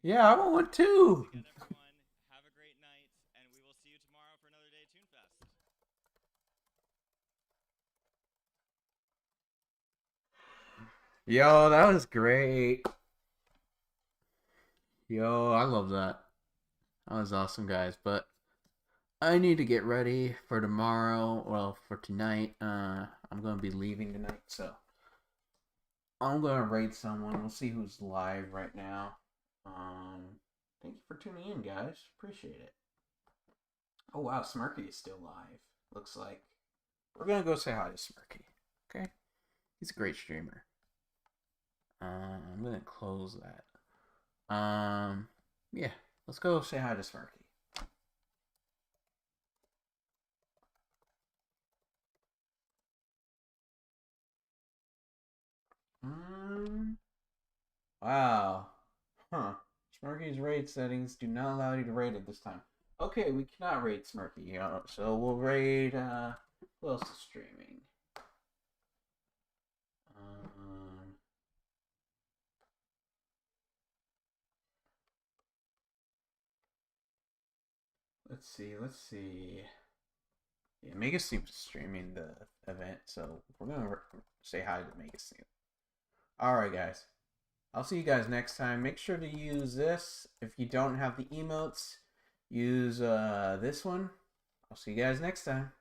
S1: Yeah, I want one too.
S5: Thanks again, everyone. Have a great night, and we will see you tomorrow for another day of ToonFest.
S1: Yo, that was great. Yo, I love that. That was awesome, guys. But I need to get ready for tomorrow. Well, for tonight. I'm gonna be leaving tonight, so I'm gonna raid someone. We'll see who's live right now. Thank you for tuning in, guys. Appreciate it. Oh wow, Smirky is still live. Looks like we're gonna go say hi to Smirky. Okay, he's a great streamer. I'm gonna close that. Yeah, let's go say hi to Smirky. Wow. Huh. Smirky's raid settings do not allow you to raid it this time. Okay, we cannot raid Smirky, so we'll raid, who else is streaming? Let's see. Yeah, Megasteam's streaming the event, so we're gonna say hi to Megasteam. Alright, guys. I'll see you guys next time. Make sure to use this. If you don't have the emotes, use this one. I'll see you guys next time.